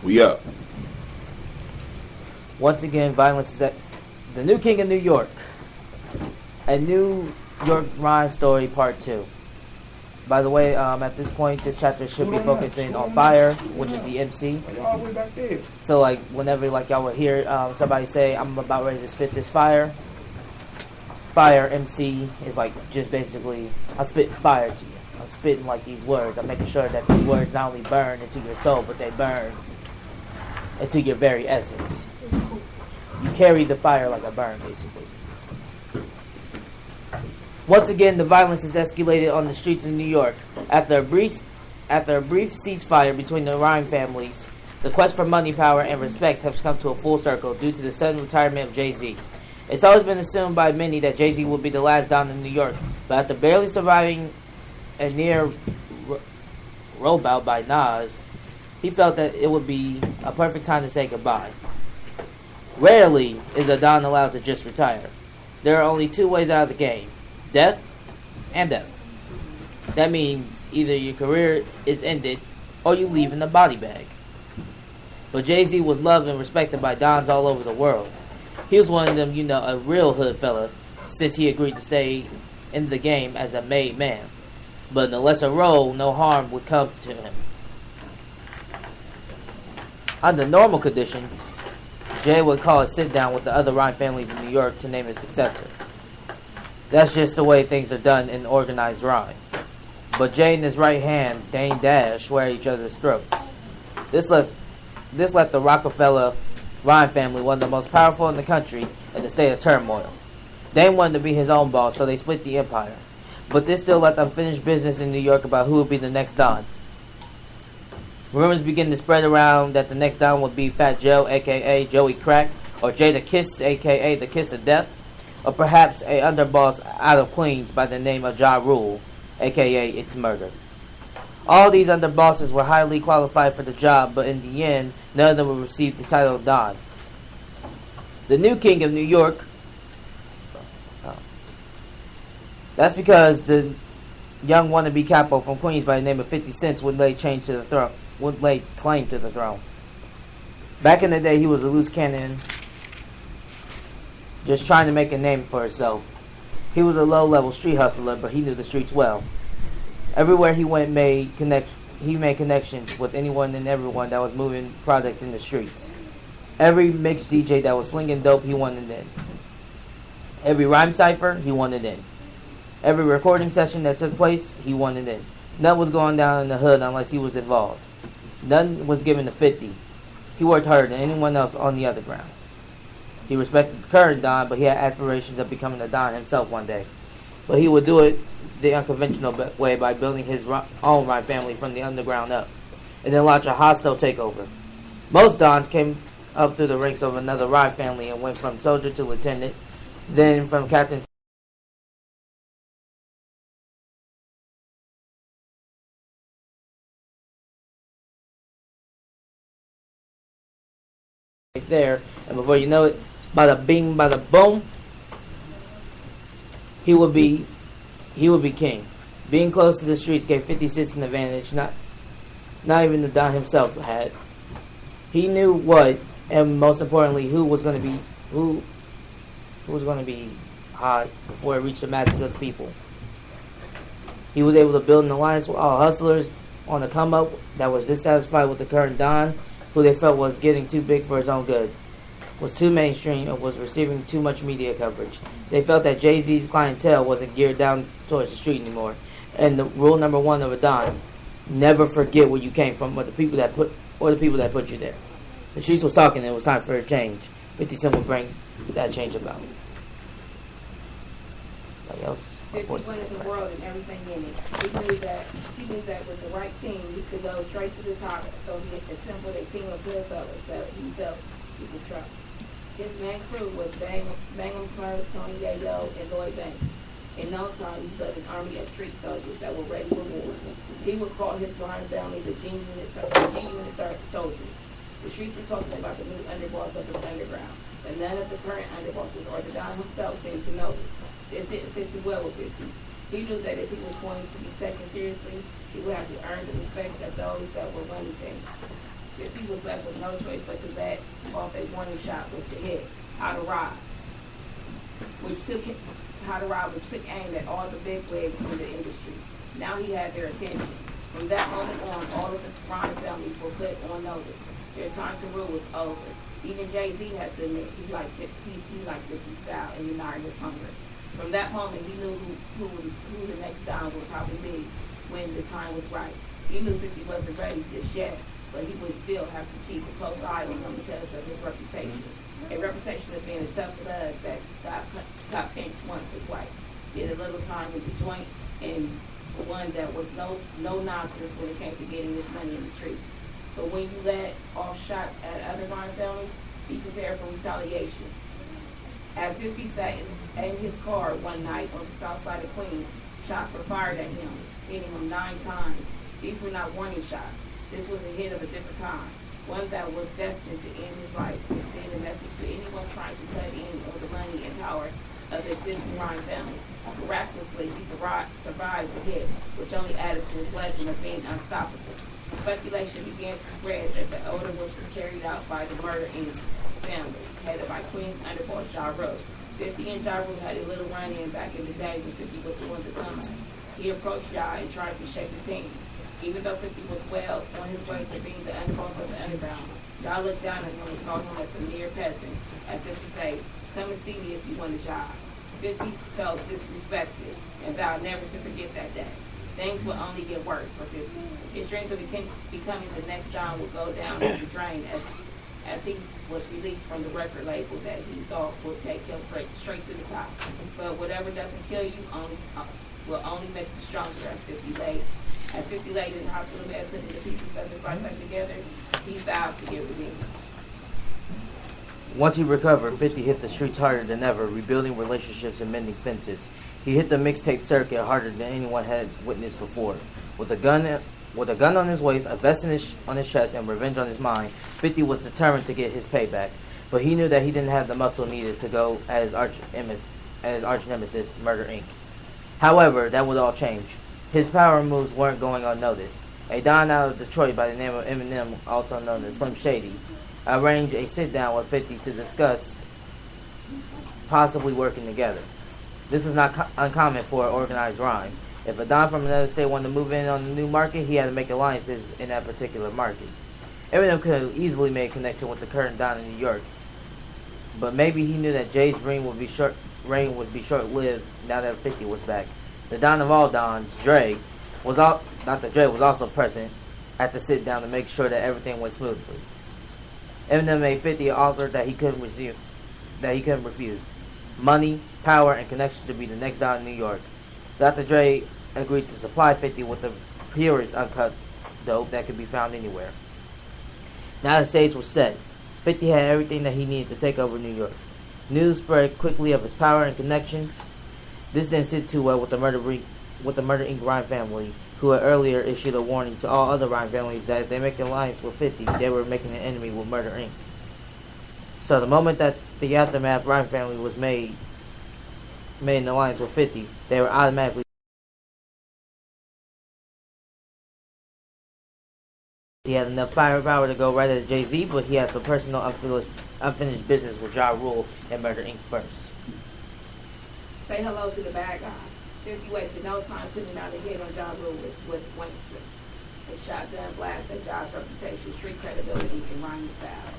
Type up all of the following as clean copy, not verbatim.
We up. Once again, violence is at the new king of New York. A New York rhyme story part 2. By the way, at this point, this chapter should be focusing on Fire, which is the MC. So, like, whenever y'all would hear somebody say, "I'm about ready to spit this fire," Fire MC is like just basically, I'm spitting fire to you. I'm spitting like these words. I'm making sure that these words not only burn into your soul, but they burn into your very essence. You carry the fire like a burn, basically. Once again, the violence has escalated on the streets of New York. After a brief ceasefire between the Rhyme families, the quest for money, power, and respect has come to a full circle due to the sudden retirement of Jay-Z. It's always been assumed by many that Jay-Z would be the last Don in New York, but after barely surviving a near rollout by Nas, he felt that it would be a perfect time to say goodbye. Rarely is a Don allowed to just retire. There are only two ways out of the game: death and death. That means either your career is ended or you leave in a body bag. But Jay-Z was loved and respected by Dons all over the world. He was one of them, a real hood fella, since he agreed to stay in the game as a made man. But in a lesser role, no harm would come to him. Under normal conditions, Jay would call a sit-down with the other Rhyme families in New York to name his successor. That's just the way things are done in organized rhyme. But Jay and his right hand, Dame Dash, swear each other's throats. This left the Rockefeller Rhyme family one of the most powerful in the country in a state of turmoil. Dame wanted to be his own boss, so they split the empire. But this still left unfinished business in New York about who would be the next Don. Rumors began to spread around that the next Don would be Fat Joe, a.k.a. Joey Crack, or Jay the Kiss, a.k.a. the Kiss of Death, or perhaps a underboss out of Queens by the name of Ja Rule, a.k.a. It's Murder. All these underbosses were highly qualified for the job, but in the end, none of them would receive the title of Don. The new king of New York, that's because the young wannabe capo from Queens by the name of 50 Cent would lay claim to the throne. Back in the day, he was a loose cannon, just trying to make a name for himself. He was a low-level street hustler, but he knew the streets well. Everywhere he went, he made connections with anyone and everyone that was moving product in the streets. Every mixed DJ that was slinging dope, he wanted in. Every rhyme cipher, he wanted in. Every recording session that took place, he wanted in. None was going down in the hood unless he was involved. None was given the 50. He worked harder than anyone else on the underground. He respected the current Don, but he had aspirations of becoming a Don himself one day. But he would do it the unconventional way by building his own rhyme family from the underground up, and then launch a hostile takeover. Most Dons came up through the ranks of another rhyme family and went from soldier to lieutenant, then from captain right there, and before you know it, bada bing, bada boom, he would be king. Being close to the streets gave 50 Cent an advantage not even the Don himself had. He knew what, and most importantly, who was going to be hot before it reached the masses of the people. He was able to build an alliance with all hustlers on the come up that was dissatisfied with the current Don, who they felt was getting too big for his own good, was too mainstream, and was receiving too much media coverage. They felt that Jay-Z's clientele wasn't geared down towards the street anymore. And the rule number one of a Don: never forget where you came from, or the people that put you there. The streets was talking, and it was time for a change. 50 Cent would bring that change about. Anybody else? 50 wanted the world and everything in it. He knew that with the right team, he could go straight to the top. So he assembled a team of good fellas that he felt he could trust. His main crew was Bangum Smurf, Tony Yayo, and Lloyd Banks. In no time, he built an army of street soldiers that were ready for war. He would call his Rhyme family the genuine soldiers. The streets were talking about the new underboss of the underground, but none of the current underbosses or the Don himself seemed to notice. This didn't sit too well with 50. He knew that if he was going to be taken seriously, he would have to earn the respect of those that were running things. 50 was left with no choice but to let off a warning shot with the hit, How to Rob, which took aim at all the big wigs in the industry. Now he had their attention. From that moment on, all of the crime families were put on notice. Their time to rule was over. Even Jay-Z had to admit he liked 50's style and united his hunger. From that moment, he knew who the next Don would probably be when the time was right. He knew 50 wasn't ready just yet, but he would still have to keep a close eye on him because of his reputation. A reputation of being a tough lug that got pinched once or twice. Did a little time with the joint and one that was no nonsense when it came to getting his money in the streets. But when you let off shots at other crime families, be prepared for retaliation. As 50 sat in his car one night on the south side of Queens, shots were fired at him, hitting him 9 times. These were not warning shots. This was a hit of a different kind, one that was destined to end his life and send a message to anyone trying to cut in on the money and power of the existing crime families. Miraculously, he survived the hit, which only added to his legend of being unstoppable. Speculation began to spread that the order was carried out by the Murder Inc. family, headed by Queens underboss Ja Rule. 50 and Ja Rule had a little run-in back in the day when 50 was doing the come up. He approached Ja and tried to shake his hand. Even though 50 was well on his way to being the underboss of the underground, Ja looked down at him and saw him as a mere peasant, as if to say, come and see me if you want a job. 50 felt disrespected and vowed never to forget that day. Things would only get worse for 50. His dreams of becoming the next Don would go down the drain as he was released from the record label that he thought would take him straight to the top. But whatever doesn't kill you will only make you stronger as 50 lay. As 50 lay in the hospital bed putting the pieces of his life back together, he vowed to get revenge. Once he recovered, 50 hit the streets harder than ever, rebuilding relationships and mending fences. He hit the mixtape circuit harder than anyone had witnessed before. With a gun on his waist, a vest on his chest, and revenge on his mind, 50 was determined to get his payback. But he knew that he didn't have the muscle needed to go at his arch nemesis, Murder Inc. However, that would all change. His power moves weren't going unnoticed. A Don out of Detroit by the name of Eminem, also known as Slim Shady, arranged a sit-down with 50 to discuss possibly working together. This is not uncommon for an organized rhyme. If a Don from another state wanted to move in on the new market, he had to make alliances in that particular market. Eminem could have easily made a connection with the current Don in New York, but maybe he knew that Jay's reign would be short-lived now that 50 was back. The Don of all Dons, Dre, was also present at the sit-down to make sure that everything went smoothly. Eminem made 50 an offer that he couldn't refuse. Money, power, and connections to be the next Don in New York. Dr. Dre agreed to supply 50 with the purest uncut dope that could be found anywhere. Now the stage was set. 50 had everything that he needed to take over New York. News spread quickly of his power and connections. This didn't sit too well with the Murder Inc. Rhyme family, who had earlier issued a warning to all other Rhyme families that if they make an alliance with 50, they were making an enemy with Murder Inc. So the moment that the Aftermath Rhyme family was made an alliance with 50, they were automatically he had enough firepower to go right at Jay-Z, but he had some personal unfinished business with Ja Rule and Murder Inc. first. Say hello to the bad guy. 50 wasted no time putting out a hit on Ja Rule with Winston. A shotgun blast at Ja's reputation, street credibility, and rhyming style.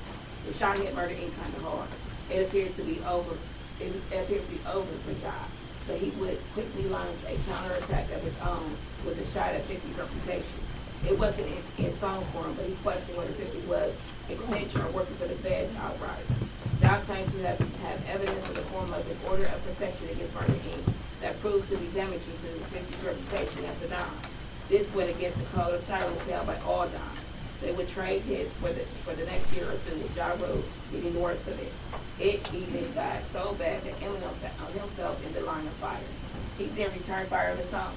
The shot hit Murder Inc. kind of hard. It appeared to be over for Ja, but he would quickly launch a counterattack of his own with a shot at 50's reputation. It wasn't in song form, but he questioned whether 50 was extension or working for the feds outright. Ja claimed to have evidence in the form of an order of protection against Murder Inc. that proved to be damaging to 50's reputation as a Don. This went against the code of silence held by all Dons. They would trade hits for the next year or two, with Ja Rule getting the worst of it. It even got so bad that Eminem found himself in the line of fire. He then returned fire of his own.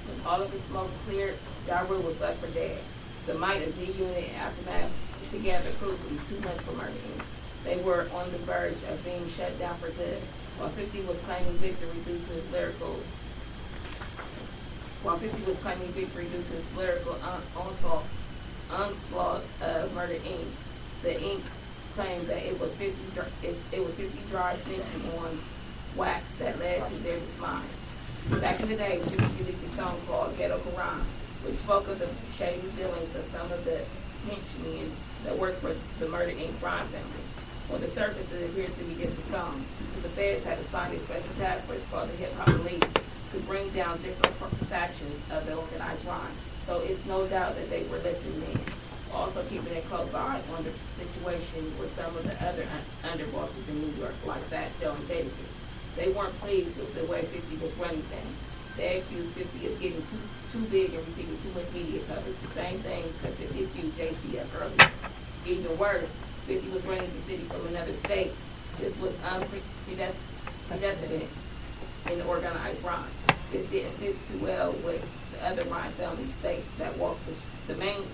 When all of the smoke cleared, Ja Rule was left for dead. The might of G-Unit and Aftermath together proved to be too much for Murder Inc. They were on the verge of being shut down for good. While 50 was claiming victory due to his lyrical onslaught, onslaught of Murder Inc., the Inc. claimed that it was 50 dry snitching on wax that led to their demise. Back in the day, Susie released a song called Ghetto Quran, which spoke of the shady dealings of some of the henchmen that worked for the Murder Inc. crime family. On the surface, it appears to be just a song, but the feds had assigned a special task force called the Hip Hop Police to bring down different factions of the organized crime. So it's no doubt that they were listening in. Also keeping a close eye on the situation with some of the other underbosses in New York, like Fat Joe and Jadakiss. They weren't pleased with the way 50 was running things. They accused 50 of getting too big and receiving too much media coverage. The same things that 50 accused JC of earlier. Even worse, 50 was running the city from another state. This was unprecedented in the organized crime. This didn't sit too well with the other crime family states that walked the main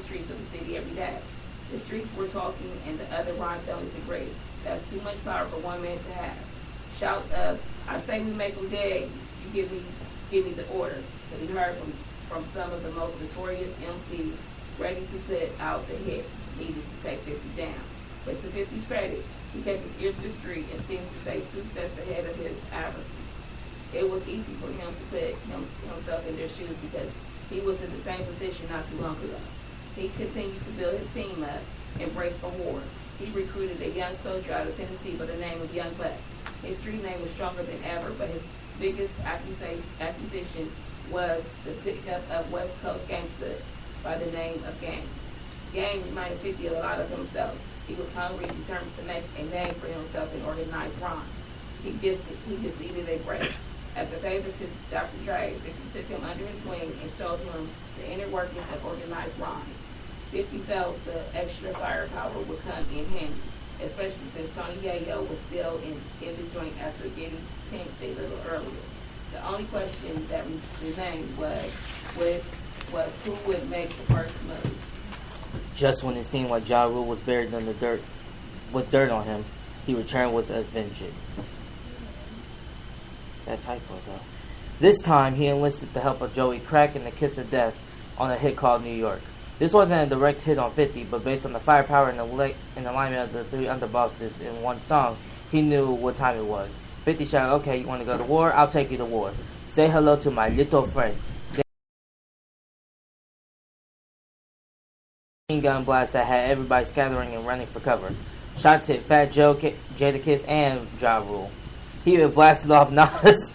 streets of the city every day. The streets were talking, and the other crime families agreed. That's too much power for one man to have. Shouts of, "I say we make them dead, you give me the order," that we heard from some of the most notorious MCs ready to put out the hit needed to take 50 down. But to 50's credit, he kept his ear to the street and seemed to stay 2 steps ahead of his adversaries. It was easy for him to put himself in their shoes because he was in the same position not too long ago. He continued to build his team up and brace for war. He recruited a young soldier out of Tennessee by the name of Young Buck. His street name was stronger than ever, but his biggest accusation was the pickup of West Coast gangster by the name of Gang. Gang reminded 50 a lot of himself. He was hungry and determined to make a name for himself in organized crime. He just needed a break. As a favor to Dr. Dre, 50 took him under his wing and showed him the inner workings of organized crime. 50 felt the extra firepower would come in handy, especially since Tony Yayo was still in the joint after getting pinched a little earlier. The only question that remained was who would make the first move. Just when it seemed like Ja Rule was buried in the dirt, with dirt on him, he returned with a vengeance. That typo, though. This time, he enlisted the help of Joey Crack and the Kiss of Death on a hit called New York. This wasn't a direct hit on 50, but based on the firepower and the alignment of the three underbosses in one song, he knew what time it was. 50 shouted, "Okay, you want to go to war? I'll take you to war. Say hello to my little friend." Gun blast that had everybody scattering and running for cover. Shots hit Fat Joe, Jadakiss, and Ja Rule. He even blasted off Nas,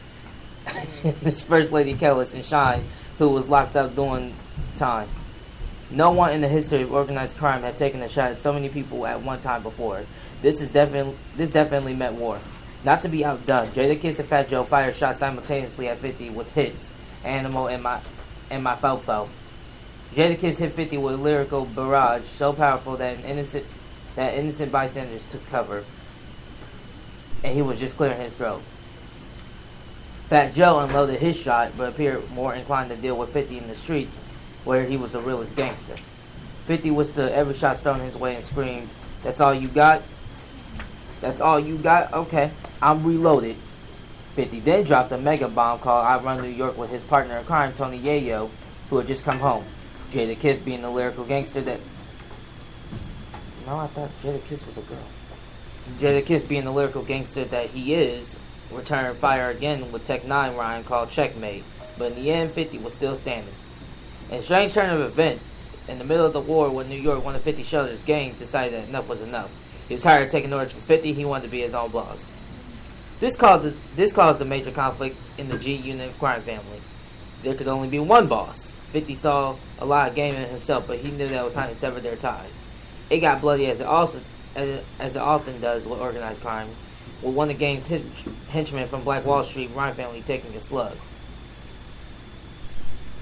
his First Lady Kellis, and Shine, who was locked up doing time. No one in the history of organized crime had taken a shot at so many people at one time before. This definitely meant war. Not to be outdone, Jadakiss and Fat Joe fired shots simultaneously at 50 with hits, Animal and My Fofo. Jadakiss hit 50 with a lyrical barrage so powerful that innocent bystanders took cover, and he was just clearing his throat. Fat Joe unloaded his shot, but appeared more inclined to deal with 50 in the streets, where he was the realest gangster. 50 withstood every shot thrown his way and screamed, "That's all you got? That's all you got? Okay, I'm reloaded." 50 then dropped a mega bomb called "I Run New York" with his partner in crime, Tony Yayo, who had just come home. Jadakiss, being the lyrical gangster that... No, I thought Jadakiss was a girl. Jadakiss, being the lyrical gangster that he is, returned fire again with Tech 9 rhyme called Checkmate. But in the end, 50 was still standing. In a strange turn of events, in the middle of the war when New York, one of 50's shoulders, gangs decided that enough was enough. He was tired of taking orders from 50, he wanted to be his own boss. This caused a major conflict in the G unit of crime family. There could only be one boss. 50 saw a lot of game in himself, but he knew that it was time to sever their ties. It got bloody as it often does with organized crime, with one of the gang's henchmen from Black Wall Street crime family taking a slug.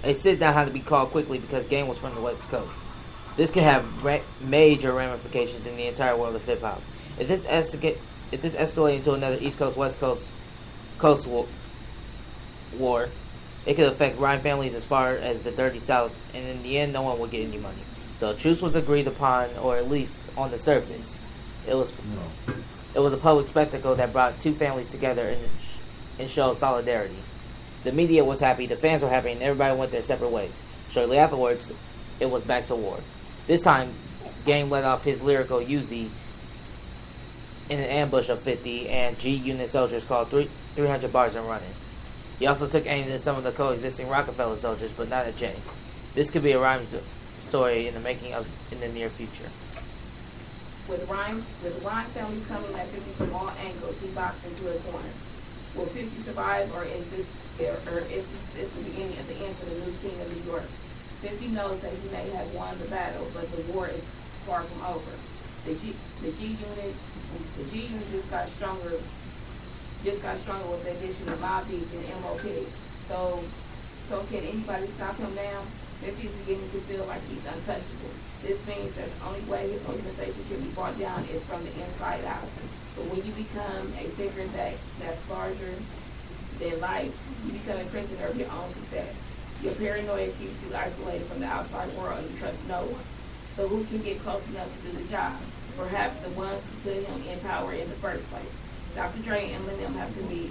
A sit-down had to be called quickly because gang was from the West Coast. This could have major ramifications in the entire world of hip-hop. If this escalated into another East Coast-West Coast war, it could affect crime families as far as the Dirty South, and in the end, no one would get any money. So a truce was agreed upon, or at least on the surface. It was a public spectacle that brought two families together and showed solidarity. The media was happy, the fans were happy, and everybody went their separate ways. Shortly afterwards, it was back to war. This time, Game let off his lyrical Uzi in an ambush of 50, and G Unit soldiers called 300 bars and running. He also took aim at some of the coexisting Rockefeller soldiers, but not at Jay. This could be a rhyme story in the making of in the near future. With Rhyme families coming at 50 from all angles, he boxed into a corner. Will 50 survive, or is this the beginning of the end for the new king of New York? 50 knows that he may have won the battle, but the war is far from over. The G unit just got stronger with the addition of Mobb Deep and MOP. So can anybody stop him now? 50 is beginning to feel like he's untouchable. This means that the only way his organization can be brought down is from the inside out. But when you become a figure that's larger than life, you become a prisoner of your own success. Your paranoia keeps you isolated from the outside world and you trust no one. So who can get close enough to do the job? Perhaps the ones who put him in power in the first place. Dr. Dre and Eminem have to be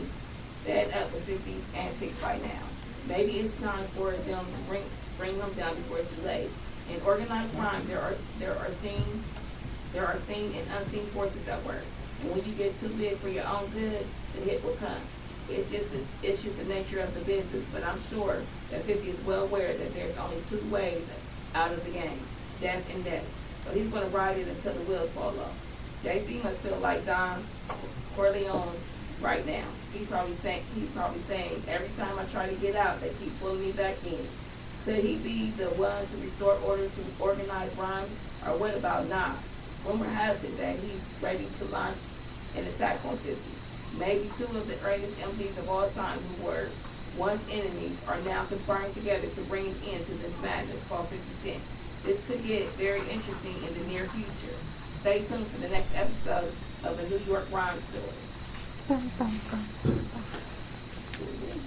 fed up with 50's antics by now. Maybe it's time for them to bring him down before it's too late. In organized crime, there are seen and unseen forces at work. And when you get too big for your own good, the hit will come. It's just the nature of the business. But I'm sure that 50 is well aware that there's only two ways out of the game: death and death. So he's going to ride it until the wheels fall off. Jay-Z must feel like Don Corleone right now. He's probably saying, every time I try to get out, they keep pulling me back in. Could he be the one to restore order to organized rhyme? Or what about Nas? Rumor has it that he's ready to launch an attack on 50. Maybe two of the greatest MCs of all time who were once enemies are now conspiring together to bring an end to this madness called 50 Cent. This could get very interesting in the near future. Stay tuned for the next episode of a New York Rhyme Story.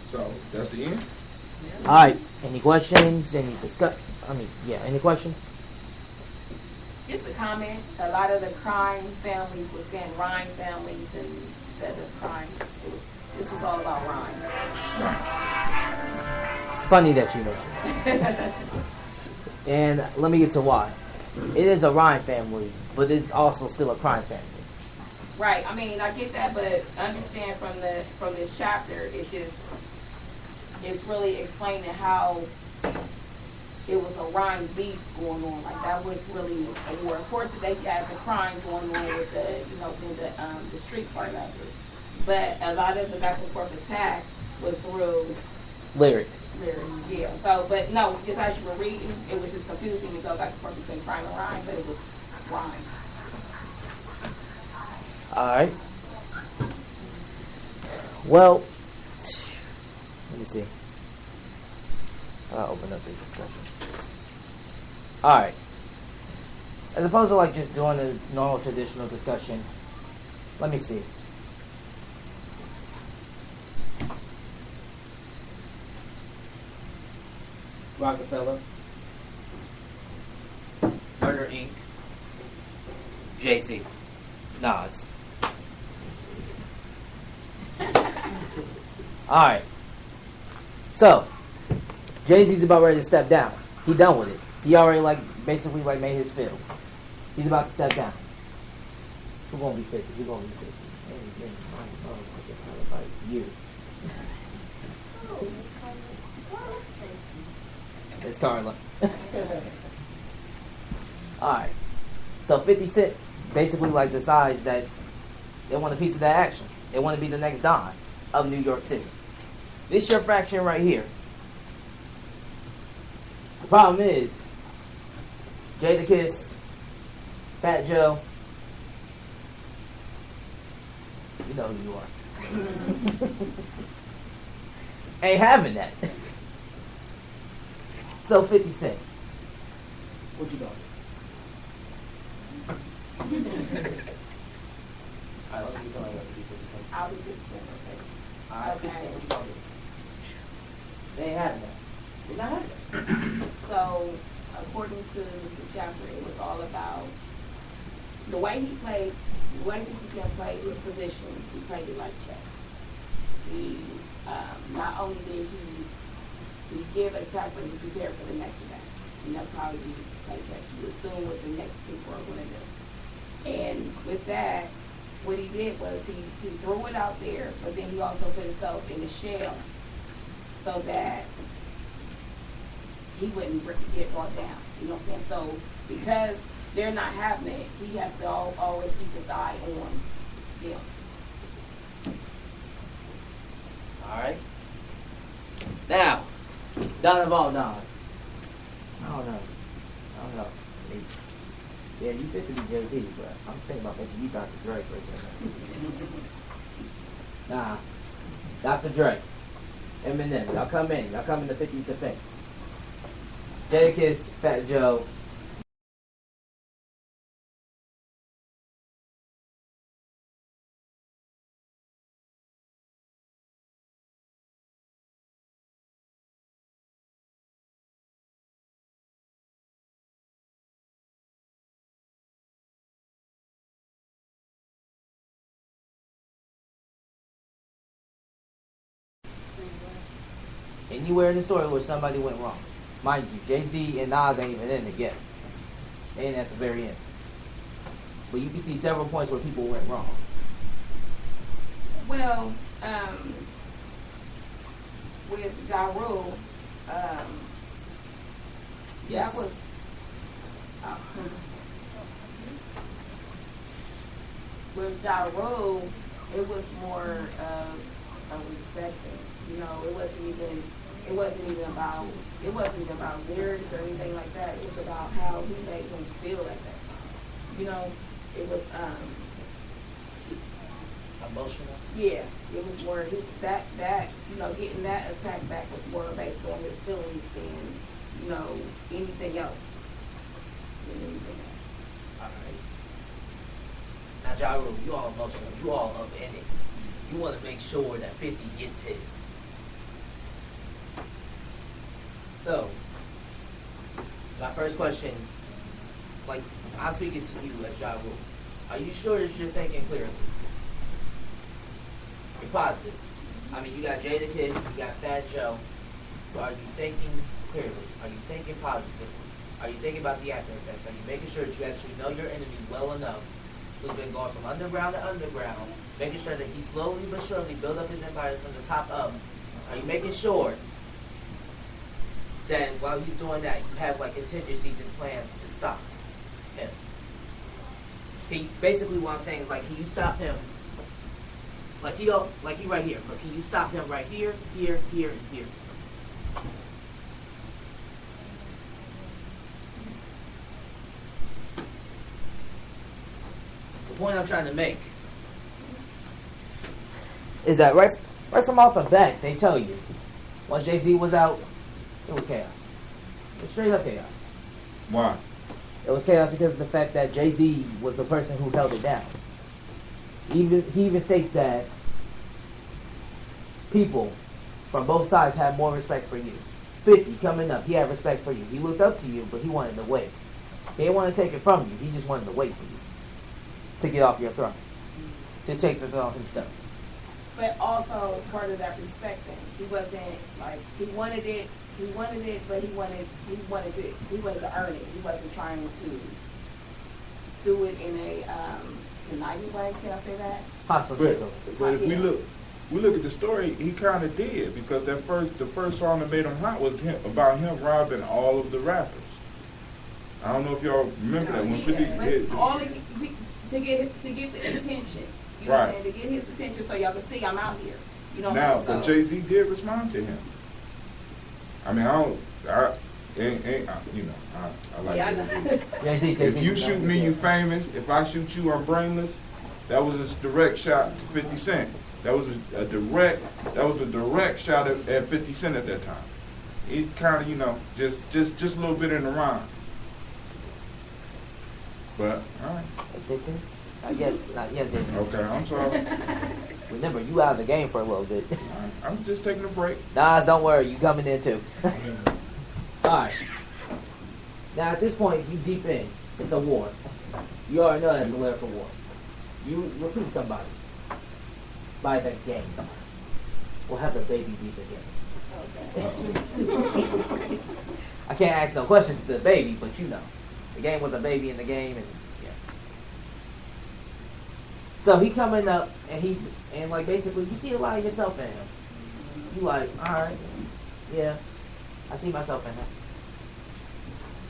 So that's the end. All right. Any questions? Any questions? Just a comment. A lot of the crime families were saying rhyme families instead of crime. This is all about rhyme. Funny that you mentioned that. And let me get to why. It is a rhyme family, but it's also still a crime family. Right. I mean, I get that, but understand from this chapter, it's really explaining how it was a rhyme beef going on. Like that was really a war. Of course, they had the crime going on with the street part of it, but a lot of the back and forth attack was through Lyrics. Yeah. So, but no, just as you were reading, it was just confusing to go back and forth between crime and rhyme, but it was rhyme. All right. Well, let me see. I'll open up this discussion. All right. As opposed to like just doing a normal traditional discussion, let me see. Rockefeller, Murder Inc., Jay-Z, Nas. Alright. So, Jay-Z's about ready to step down. He done with it. He already basically made his film. He's about to step down. We're gonna be 50. We're gonna be 50. You. It's Carla. Alright. So 50 Cent basically decides that they want a piece of that action. They want to be the next Don of New York City. This your faction right here. The problem is Jadakiss, Fat Joe, you know who you are. Ain't having that. So 50 Cent, what you gonna do? Alright, let me tell you what to do. I'll be 50 Cent, okay? Alright, 50 Cent, what you gonna do? They ain't having that. They're not having that. So, according to the chapter, it was all about the way he played, the way 50 Cent played his position. He played it like chess. He not only did he give a attack, but he prepared for the next event. and that's how you pay tax. You assume what the next people are gonna do. And with that, what he did was he threw it out there, but then he also put himself in a shell so that he wouldn't get brought down. You know what I'm saying? So because they're not having it, he has to always keep his eye on them. Alright. Now, Don of all Dons. I don't know. Yeah, you fit to be Jay-Z, but I'm thinking about making you Dr. Dre for a second. Nah. Dr. Dre. Eminem. Y'all come in. Y'all come in the 50s defense. Jadakiss, Fat Joe. Anywhere in the story where somebody went wrong. Mind you, Jay-Z and Nas ain't even in it yet. They ain't at the very end. But you can see several points where people went wrong. Well, with Ja Rule, Yes. that was with Ja Rule, it was more of a respecting. You know, it wasn't even about lyrics or anything like that. It was about how he made him feel at that time. You know, it was Emotional. yeah, it was more that you know, getting that attack back was more based on his feelings than, you know, anything else. Alright. Now, Ja Rule, you all emotional. You all up in it. You want to make sure that 50 gets his. So, my first question, like, I'm speaking to you as Ja Rule. Are you sure that you're thinking clearly? You're positive. I mean, you got Jadakiss, you got Fat Joe. So are you thinking clearly? Are you thinking positively? Are you thinking about the after effects? Are you making sure that you actually know your enemy well enough, who's been going from underground to underground, making sure that he slowly but surely build up his empire from the top up? Are you making sure that while he's doing that, you have like contingencies and plans to stop him? Basically what I'm saying is, like, can you stop him? Like he right here, but can you stop him right here, here, here, and here? The point I'm trying to make is that right from off the bat, they tell you once Jay-Z was out, it was chaos. It was straight up chaos. Why? It was chaos because of the fact that Jay-Z was the person who held it down. He even states that people from both sides had more respect for you. 50 coming up, he had respect for you. He looked up to you, but he wanted to wait. He didn't want to take it from you. He just wanted to wait for you to get off your throne, to take the throne himself. But also part of that respecting, he wasn't like he wanted it, but he wanted to earn it. He wasn't trying to do it in a conniving way. Can I say that? Hostile But takeover. if we look at the story, he kind of did, because the first song that made him hot was about him robbing all of the rappers. I don't know if y'all remember that when 50 hit. To get the attention. You know Right. what I'm saying? To get his attention so y'all can see I'm out here. You know what Now, I'm saying? but Jay-Z did respond to him. I mean, I like Yeah, I Jay-Z. know. If you shoot me, you famous. If I shoot you, I'm brainless. That was a direct shot to 50 Cent. That was a direct shot at 50 Cent at that time. He kind of, just a little bit in the rhyme. But all right, Not yet, David. okay, I'm sorry. Remember, you out of the game for a little bit. All right, I'm just taking a break. Nas, don't worry, you coming in too. Alright. Now at this point, you deep in. It's a war. You already know that's a lyrical war. You recruit somebody. By that game. We'll have the baby beat again. Okay. I can't ask no questions to the baby, but you know, the game was a baby in the game, and yeah. So he coming up, and like basically, you see a lot of yourself in him. You like, all right, yeah, I see myself in him.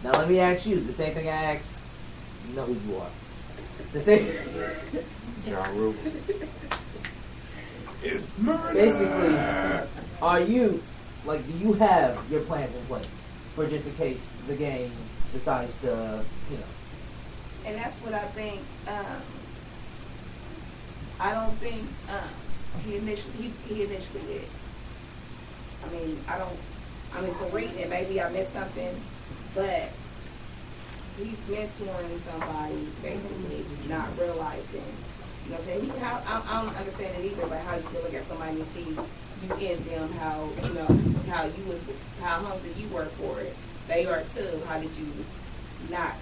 Now let me ask you the same thing I asked. You know who you are. The same. Ja Rule. It's murder. Basically, are you like? Do you have your plans in place for just in case the game decides to, you know? And that's what I think. I don't think he initially did. I mean, from reading it, maybe I missed something, but he's mentoring somebody, basically, not realizing. You know what I'm saying? I don't understand it either, but how you can look at somebody and see you in them, how, you know, how hungry you were for it. They are too. How did you not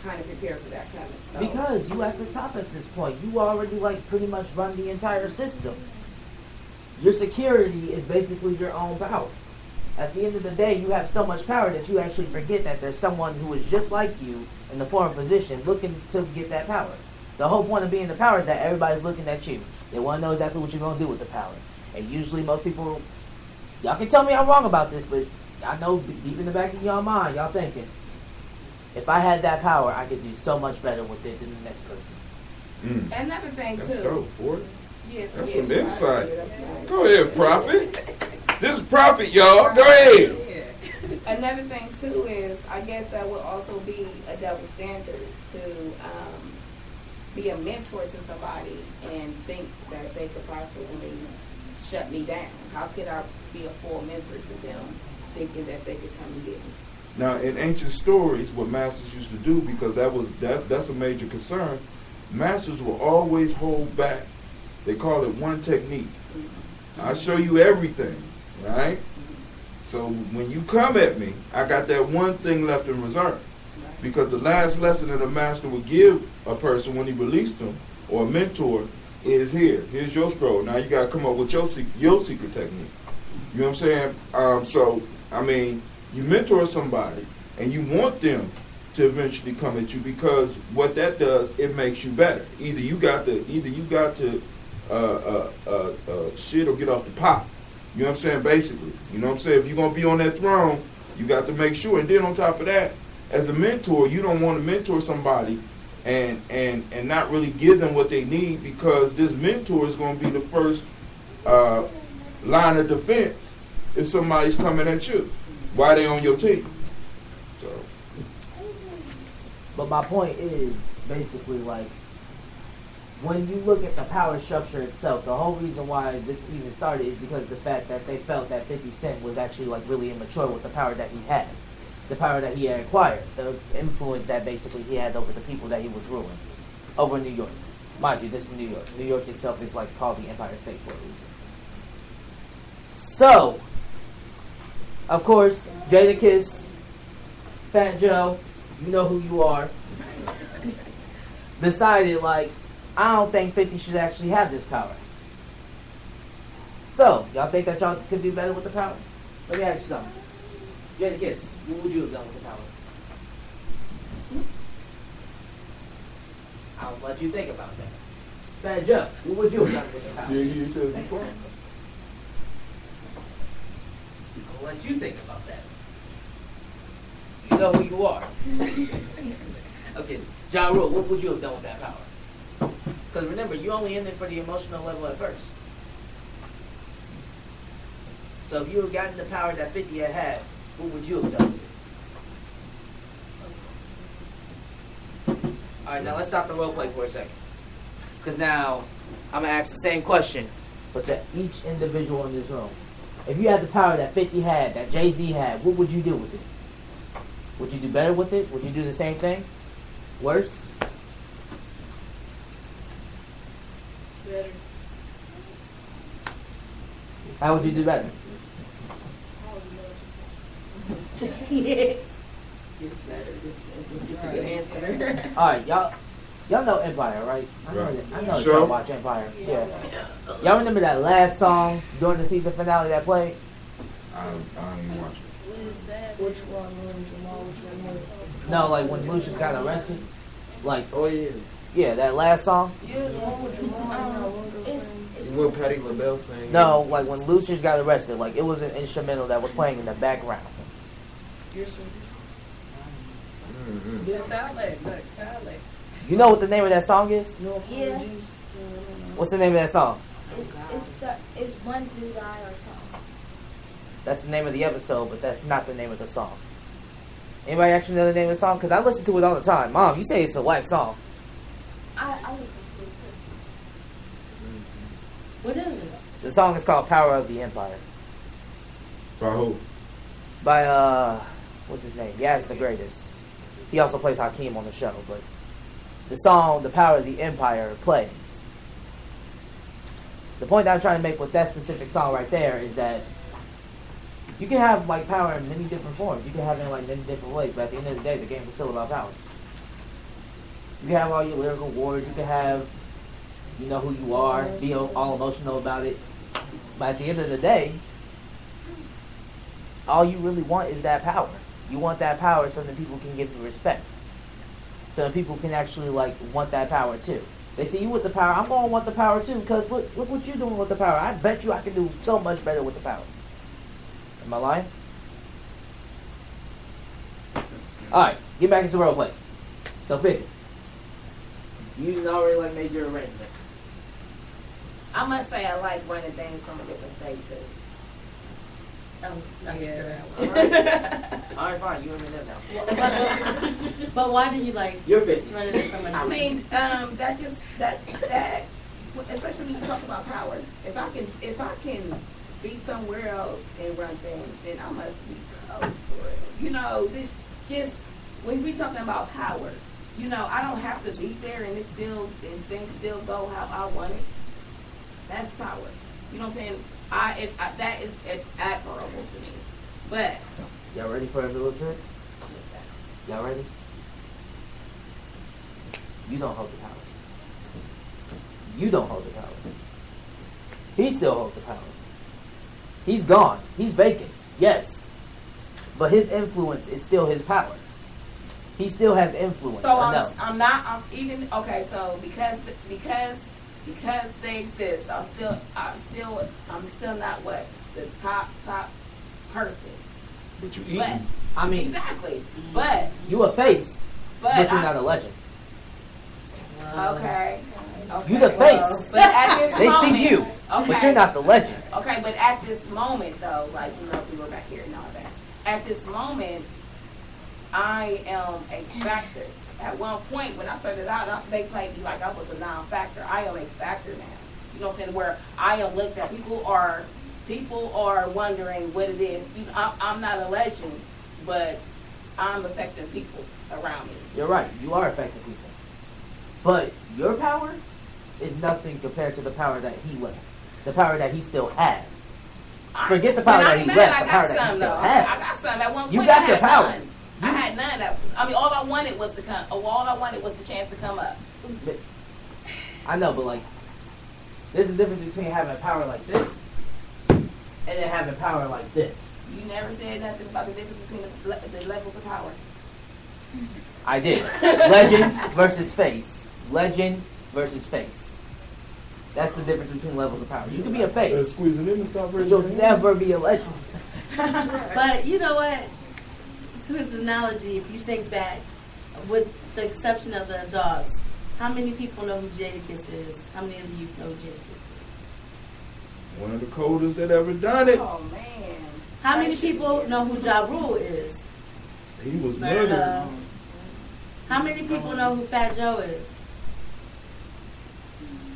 kind of prepare for that coming? So. Because you at the top at this point. You already like pretty much run the entire system. Your security is basically your own power. At the end of the day, you have so much power that you actually forget that there's someone who is just like you in the foreign position looking to get that power. The whole point of being the power is that everybody's looking at you. They want to know exactly what you're going to do with the power. And usually most people, y'all can tell me I'm wrong about this, but I know deep in the back of y'all mind, y'all thinking, if I had that power, I could do so much better with it than the next person. Another thing, That's too. dope, boy. Yeah, That's yeah, some insight. right. Go ahead, Prophet. This is Prophet, y'all. Go ahead. Another thing too is, I guess that would also be a double standard to be a mentor to somebody and think that they could possibly shut me down. How could I be a full mentor to them, thinking that they could come and get me? Now, in ancient stories, what masters used to do, because that's a major concern, masters will always hold back. They call it one technique. I'll show you everything, right? So when you come at me, I got that one thing left in reserve. Because the last lesson that a master would give a person when he released them, or a mentor, is here. Here's your scroll. Now you got to come up with your secret technique. You know what I'm saying? So, I mean, you mentor somebody, and you want them to eventually come at you, because what that does, it makes you better. Either you got to shit or get off the pot. You know what I'm saying? Basically, you know what I'm saying? If you're gonna be on that throne, you got to make sure. And then on top of that, as a mentor, you don't want to mentor somebody and not really give them what they need, because this mentor is going to be the first line of defense if somebody's coming at you while they on your team. So, But my point is basically like, when you look at the power structure itself, the whole reason why this even started is because of the fact that they felt that 50 Cent was actually like really immature with the power that he had. The power that he had acquired, the influence that basically he had over the people that he was ruling over New York. Mind you, this is New York. New York itself is like called the Empire State for a reason. So, of course, Jadakiss, Fat Joe, you know who you are, decided like, I don't think 50 should actually have this power. So, y'all think that y'all could do better with the power? Let me ask you something. Jadakiss, what would you have done with the power? I'll let you think about that. Fat Joe, what would you have done with the power? you said before. I'll let you think about that. You know who you are. Okay, Ja Rule, what would you have done with that power? Because remember, you only in it for the emotional level at first. So if you had gotten the power that 50 had, what would you have done with it? Alright, now let's stop the role play for a second. Because now, I'm going to ask the same question, but to each individual in this room. If you had the power that 50 had, that Jay-Z had, what would you do with it? Would you do better with it? Would you do the same thing? Worse? Better. How would you do better? Yeah. It's better. It's a good answer. Alright, y'all know Empire, right? I know, Right. I know Sure. y'all watch Empire. Yeah. Y'all remember that last song during the season finale that played? I ain't watching. Which one, when Jamal was in there? No, like when Lucius got arrested. Like, Oh yeah. yeah, that last song. Yeah, the one with Jamal and what was saying? Will Patty LaBelle sang? No, like when Lucius got arrested, like it was an instrumental that was playing in the background. Yes, sir. Mm-hmm. Yeah, Talek, look, Talek. You know what the name of that song is? No Yeah. apologies. What's the name of that song? It's one to die or something. That's the name of the episode, but that's not the name of the song. Anybody actually know the name of the song? Because I listen to it all the time. Mom, you say it's a whack song. I listen to it too. What is it? The song is called Power of the Empire. By who? By, what's his name? Yaz the Greatest. He also plays Hakeem on the show, but the song, The Power of the Empire, plays. The point that I'm trying to make with that specific song right there is that you can have like power in many different forms. You can have it in like many different ways, but at the end of the day, the game is still about power. You can have all your lyrical wars. You can have, you know who you are, be all emotional about it. But at the end of the day, all you really want is that power. You want that power so that people can give you respect. So that people can actually like want that power too. They see you with the power, I'm gonna want the power too, because look what you're doing with the power. I bet you I can do so much better with the power. Am I lying? Alright, get back into role play. So 50. You already like made your arrangements. I must say I like running things from a different state too. Alright, fine, you and me now. But why do you like You're 50. running it from a I mean, that especially when you talk about power. If I can be somewhere else and run things, then I must be code for it. You know, this just when we talking about power, you know, I don't have to be there and things still go how I want it. That's power. You know what I'm saying? That is admirable to me. But Y'all ready for a little trick? Y'all ready? You don't hold the power. You don't hold the power. He still holds the power. He's gone. He's vacant. Yes. But his influence is still his power. He still has influence. so enough. I'm even okay. So because they exist, I'm still not what the top person. But you But eating. I mean, exactly. But you a face, but you're I- not a legend. Okay. You the face. But at this They moment, see you, okay. but you're not the legend. Okay, but at this moment, though, like, you know, if we were back here and all that, at this moment, I am a factor. At one point, when I started out, they played me like I was a non-factor. I am a factor now. You know what I'm saying? Where I am looked at. People are wondering what it is. I'm not a legend, but I'm affecting people around me. You're right. You are affecting people. But your power is nothing compared to the power that he left. The power that he still has. Forget the power But I that ain't he mad, left. I The got power that he some, still though. has. I got some. At one point, You got I your had power. none. I had none. All I wanted was to come. All I wanted was the chance to come up. I know, but like, there's a difference between having power like this and then having power like this. You never said nothing about the difference between the levels of power. I did. Legend versus face. Legend versus face. That's the difference between levels of power. You can be a face, Squeezing in and stop but you'll never be a legend. But you know what? To his analogy, if you think back, with the exception of the dogs, how many people know who Jadakiss is? How many of you know who Jadakiss is? One of the coldest that ever done it. Oh man. How many people know who Ja Rule is? He was murdered. How many people know who Fat Joe is?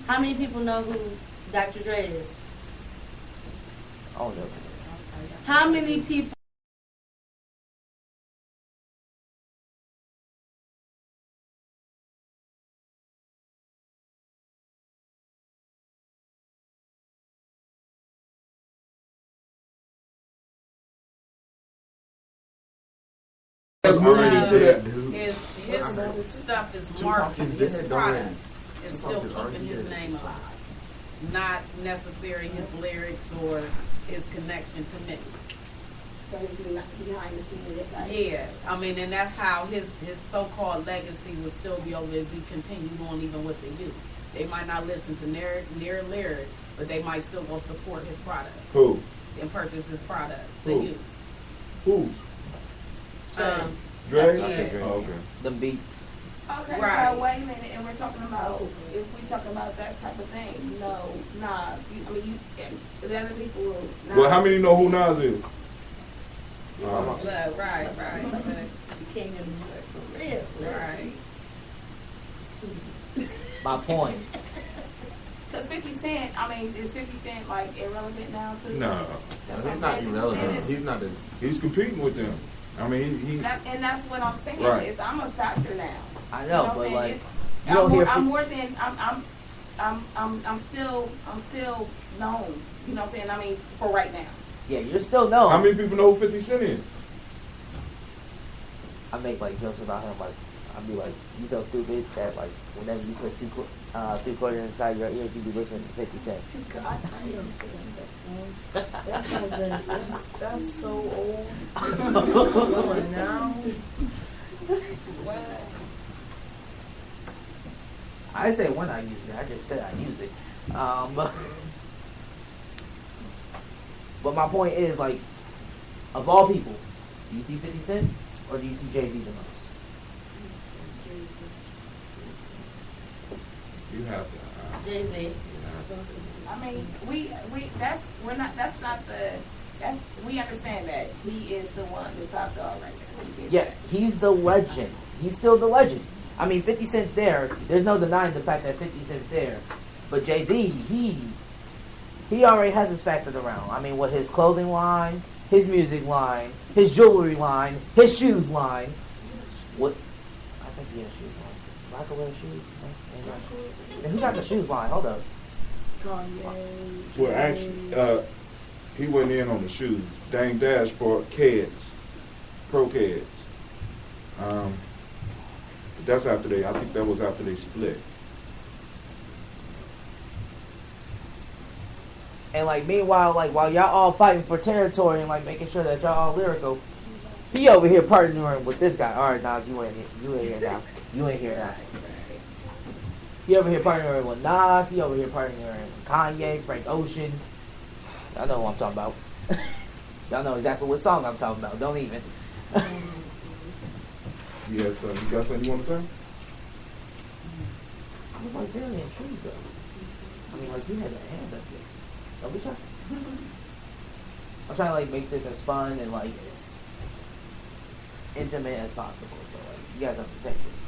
How many people know who Dr. Dre is? Oh no. How many people Let's move into that. His stuff is Tupac marketing, is his dead products already. is Tupac still is already keeping his dead. name alive. Not necessarily his lyrics or his connection to me. So he's behind the scenes. Yeah, I mean, and that's how his so-called legacy will still be able to be continued on even with the youth. They might not listen to near lyric, but they might still go support his product Who? and purchase his products. The Who? youth. Who? Dre? Yeah. Oh, okay. Them beats. Okay, Right. so wait a minute, and we're talking about, if we talk about that type of thing, no, Nas, the other people, Nas. Well, how many know who Nas is? Right. You can't even do it for real. Right. My point. Because 50 Cent, is 50 Cent like irrelevant now too? No. That's what He's I'm not saying. irrelevant. He's not as. He's competing with them. I mean, he And that's what I'm saying, Right. is I'm a factor now. I You know, what I'm but saying? like, It's- you don't hear. I'm more than, I'm still known, you know what I'm saying, for right now. Yeah, you're still known. how many people know who 50 Cent is? I make like jokes about him, like I'd be like, you so stupid that like whenever you put two quarters inside your ears, you be listening to 50 Cent. That's so old. Going now. I didn't say when I use it, I just said I use it. But my point is, like, of all people, do you see 50 Cent or do you see Jay-Z the most? You have to. Jay-Z. We understand that he is the one, the top dog right there. We get Yeah, that. he's the legend. He's still the legend. 50 Cent's there. There's no denying the fact that 50 Cent's there. But Jay-Z, he already has his factored around. With his clothing line, his music line, his jewelry line, his shoes line. What? I think he has shoes line. Michael wears shoes? No? And who got the shoes line? Hold up. Kanye. Well, actually, he went in on the shoes. Dame Dash bought Keds, Pro Keds. That's after I think that was after they split. And meanwhile, while y'all all fighting for territory and making sure that y'all all lyrical, he over here partnering with this guy. All right, Nas, you ain't here now. You ain't here now. He over here partnering with Nas. He over here partnering with Kanye, Frank Ocean. Y'all know who I'm talking about. Y'all know exactly what song I'm talking about. Don't even. You got something you want to say? I was very intrigued though. You had your hand up there. Don't be shy. I'm trying to make this as fun and as intimate as possible. So you guys have to say this.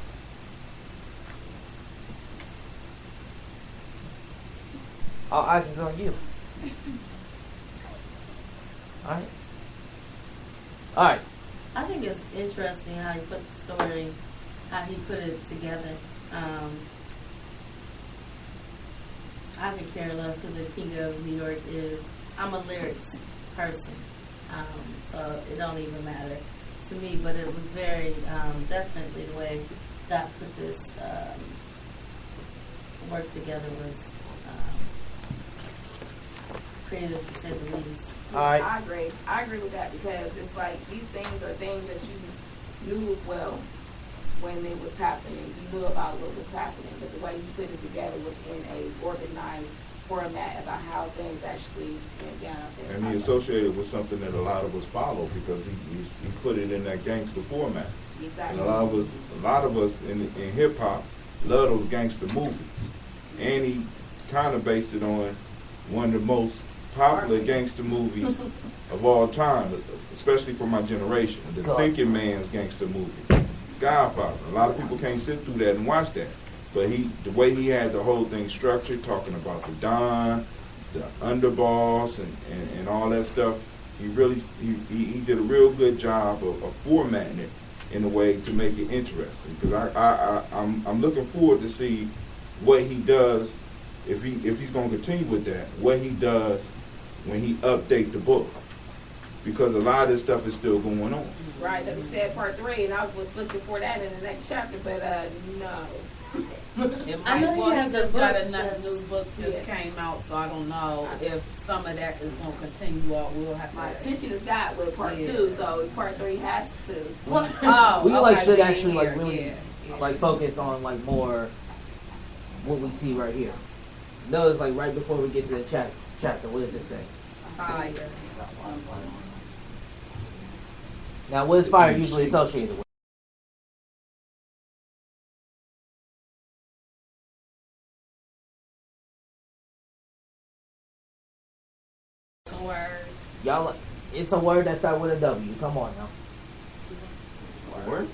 All eyes is on you. Alright. Alright. I think it's interesting how he put the story, how he put it together. I could care less who the king of New York is. I'm a lyrics person, so it don't even matter to me. But it was very definitely the way Doc put this work together was creative to say the least. Alright. I agree with that, because it's these things are things that you knew when it was happening. You knew about what was happening, but the way you put it together was in a organized format about how things actually went down. And he associated with something that a lot of us follow because he put it in that gangster format. Exactly. And a lot of us in hip hop love those gangster movies. And he kind of based it on one of the most popular gangster movies of all time, especially for my generation, the Thinking Man's gangster movie, Godfather. A lot of people can't sit through that and watch that, but the way he had the whole thing structured, talking about the Don, the underboss, and all that stuff, he did a real good job of formatting it in a way to make it interesting. Because I'm looking forward to see what he does if he's going to continue with that. What he does when he update the book, because a lot of this stuff is still going on. Right, like we said, part 3, and I was looking for that in the next chapter, but no. It I know Well, he has a just book. got another new book just Yeah. came out, so I don't know if some of that is gonna continue or we'll have My to. attention is got with part Yeah. 2, so part 3 has to. Oh, We like okay, should we actually in like here, really yeah. like focus on like more what we see right here. Notice like right before we get to the chapter, what does it say? Fire. Now, what is fire usually associated with? Word. Y'all, it's a word that starts with a W. Come on now. What?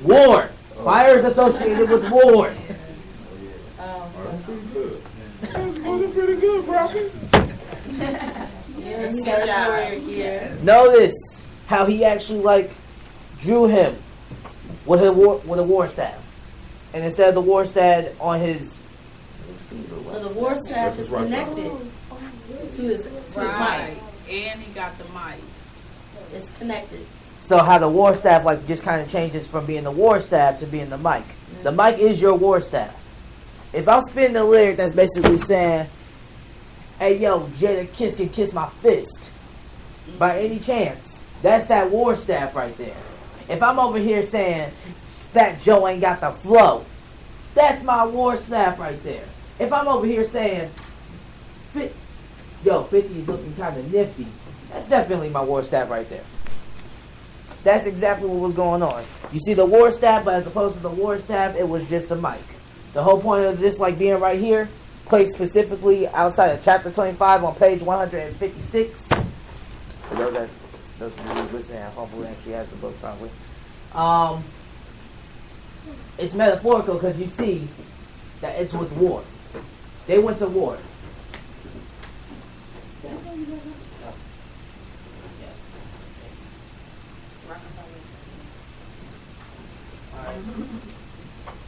War. Fire is associated with war. That's pretty good. That's pretty good, Rocky. Yeah, he got a word here. Notice how he actually like drew him with a war staff, and instead of the war staff on his. Well, the war staff is connected to his Right. mic. And he got the mic. It's connected. So how the war staff like just kind of changes from being the war staff to being the mic. The mic is your war staff. If I'm spinning the lyric that's basically saying, "Hey yo, Jada Kiss can kiss my fist," by any chance, that's that war staff right there. If I'm over here saying, "Fat Joe ain't got the flow," that's my war staff right there. If I'm over here saying, "Yo, 50 is looking kind of nifty," that's definitely my war staff right there. That's exactly what was going on. You see the war staff, but as opposed to the war staff, it was just a mic. The whole point of this, like being right here, placed specifically outside of chapter 25 on page 156. For those of you listening at home who actually has the book, probably. It's metaphorical because you see that it's with war. They went to war.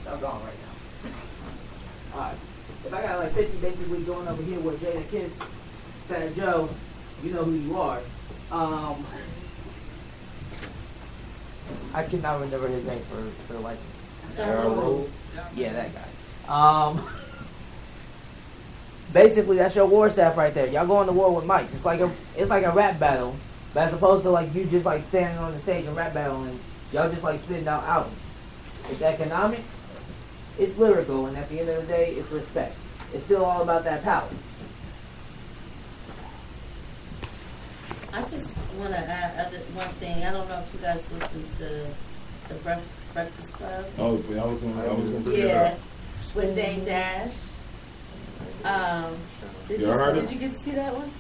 Y'all gone right now. Alright. If I got like 50 basically going over here with Jada Kiss, Fat Joe, you know who you are. I cannot remember his name for the life of me. Ja Rule. Yeah, that guy. Basically that's your war staff right there. Y'all going to war with mics. It's like a rap battle, but as opposed to like you just like standing on the stage and rap battling, y'all just like spitting out albums. It's economic, it's lyrical, and at the end of the day, it's respect. It's still all about that power. I just want to add one thing. I don't know if you guys listen to the Breakfast Club. Oh, I was gonna bring it Yeah, up. with Dame Dash. Did Y'all heard it? did you get to see that one?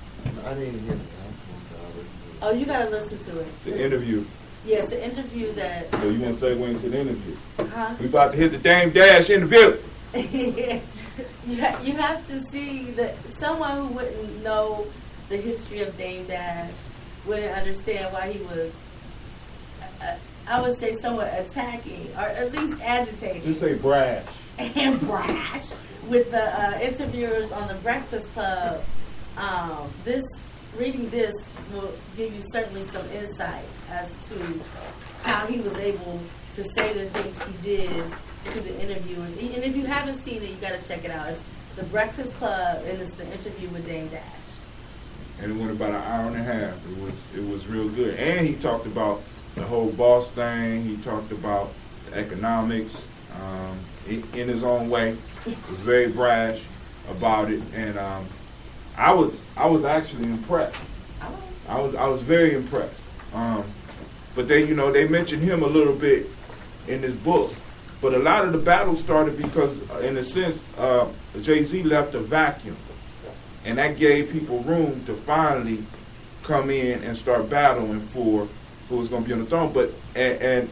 I didn't hear the announcement. Oh, you gotta listen to it. The interview. Yeah, it's an interview that. So you want to segue into the interview? Huh? We about to hit the Dame Dash interview. You have to see that someone who wouldn't know the history of Dame Dash wouldn't understand why he was, I would say, somewhat attacking or at least agitating Just say brash. and brash with the interviewers on the Breakfast Club. Reading this will give you certainly some insight as to how he was able to say the things he did to the interviewers. And if you haven't seen it, you got to check it out. It's the Breakfast Club, and it's the interview with Dame Dash. And it went about an hour and a half. It was real good. And he talked about the whole boss thing. He talked about the economics in his own way. He was very brash about it, and I was actually impressed. I was very impressed. But they mentioned him a little bit in this book. But a lot of the battle started because, in a sense, Jay-Z left a vacuum. And that gave people room to finally come in and start battling for who was going to be on the throne. But, and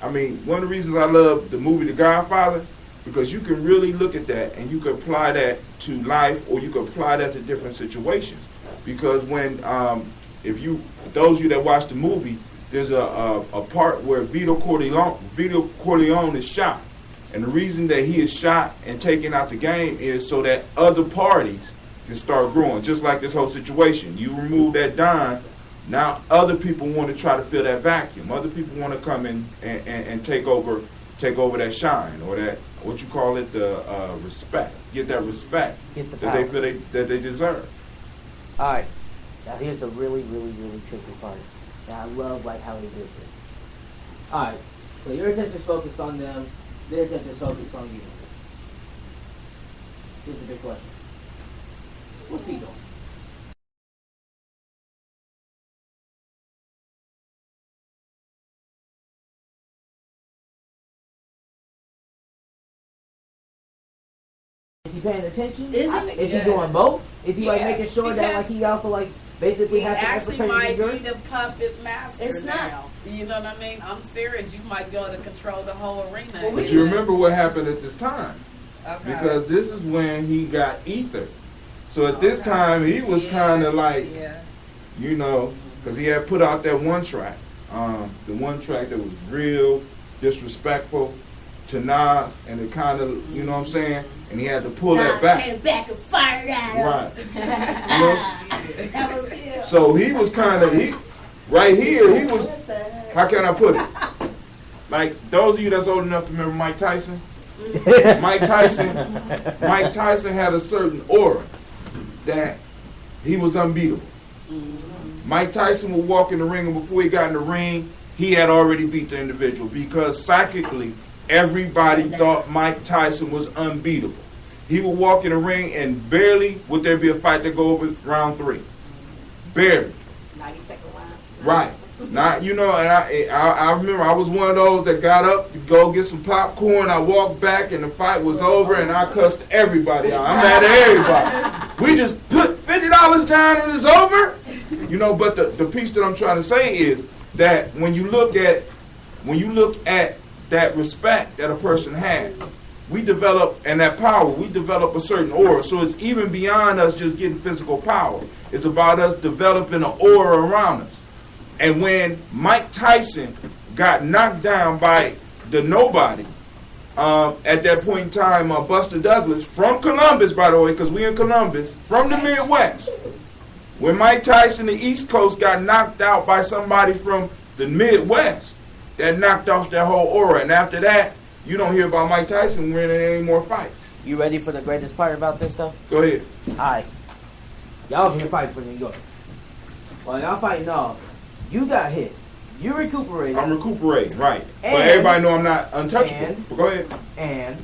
I mean, one of the reasons I love the movie The Godfather, because you can really look at that and you can apply that to life, or you can apply that to different situations. Because when, those of you that watch the movie, there's a part where Vito Corleone is shot. And the reason that he is shot and taken out the game is so that other parties can start growing. Just like this whole situation. You remove that Don, now other people want to try to fill that vacuum. Other people want to come in and take over that shine or what you call it, the respect. Get that respect Get the that they power. feel that they deserve. All right. Now here's the really, really, really tricky part. And I love like how he did this. All right. So your attention's focused on them. Their attention's focused on you. Here's the big question. What's he doing? Is he paying attention? Is I he? think Is he yes. doing both? Is he like Yeah, making sure that because like he also like basically He has to actually infiltrate might New be York? the puppet master It's not. now. You know what I mean? I'm serious. You might be able to control the whole arena. Well, we But you remember what happened at this time? Okay. Because this is when he got ether. So at this Okay. time, he was Yeah, kind of like, yeah. you know, because he had put out that one track. The one track that was real disrespectful to Nas, and it kind of, you know what I'm saying? And he had to pull that Nas back. came back and fired at him. Right. You know? That was good. So he was kind of, right here, he was, What the heck? how can I put it? Like, those of you that's old enough to remember Mike Tyson, Mike Tyson had a certain aura that he was unbeatable. Mike Tyson would walk in the ring, and before he got in the ring, he had already beat the individual because psychically, everybody thought Mike Tyson was unbeatable. He would walk in the ring, and barely would there be a fight to go over round 3. Barely. 90-second round. Right. Now, you know, and I remember I was one of those that got up to go get some popcorn. I walked back, and the fight was over, and I cussed everybody out. I'm mad at everybody. We just put $50 down, and it's over. You know, but the piece that I'm trying to say is that when you look at that respect that a person has, we develop, and that power, we develop a certain aura. So it's even beyond us just getting physical power. It's about us developing an aura around us. And when Mike Tyson got knocked down by the nobody, at that point in time, Buster Douglas, from Columbus, by the way, because we in Columbus, from the Midwest. When Mike Tyson, the East Coast, got knocked out by somebody from the Midwest, that knocked off their whole aura. And after that, you don't hear about Mike Tyson winning any more fights. You ready for the greatest part about this though? Go ahead. Alright. Y'all over here fighting for New York. While y'all fighting off, you got hit. You recuperated. I'm recuperating, right. But And- everybody know I'm not untouchable. and- But go ahead. And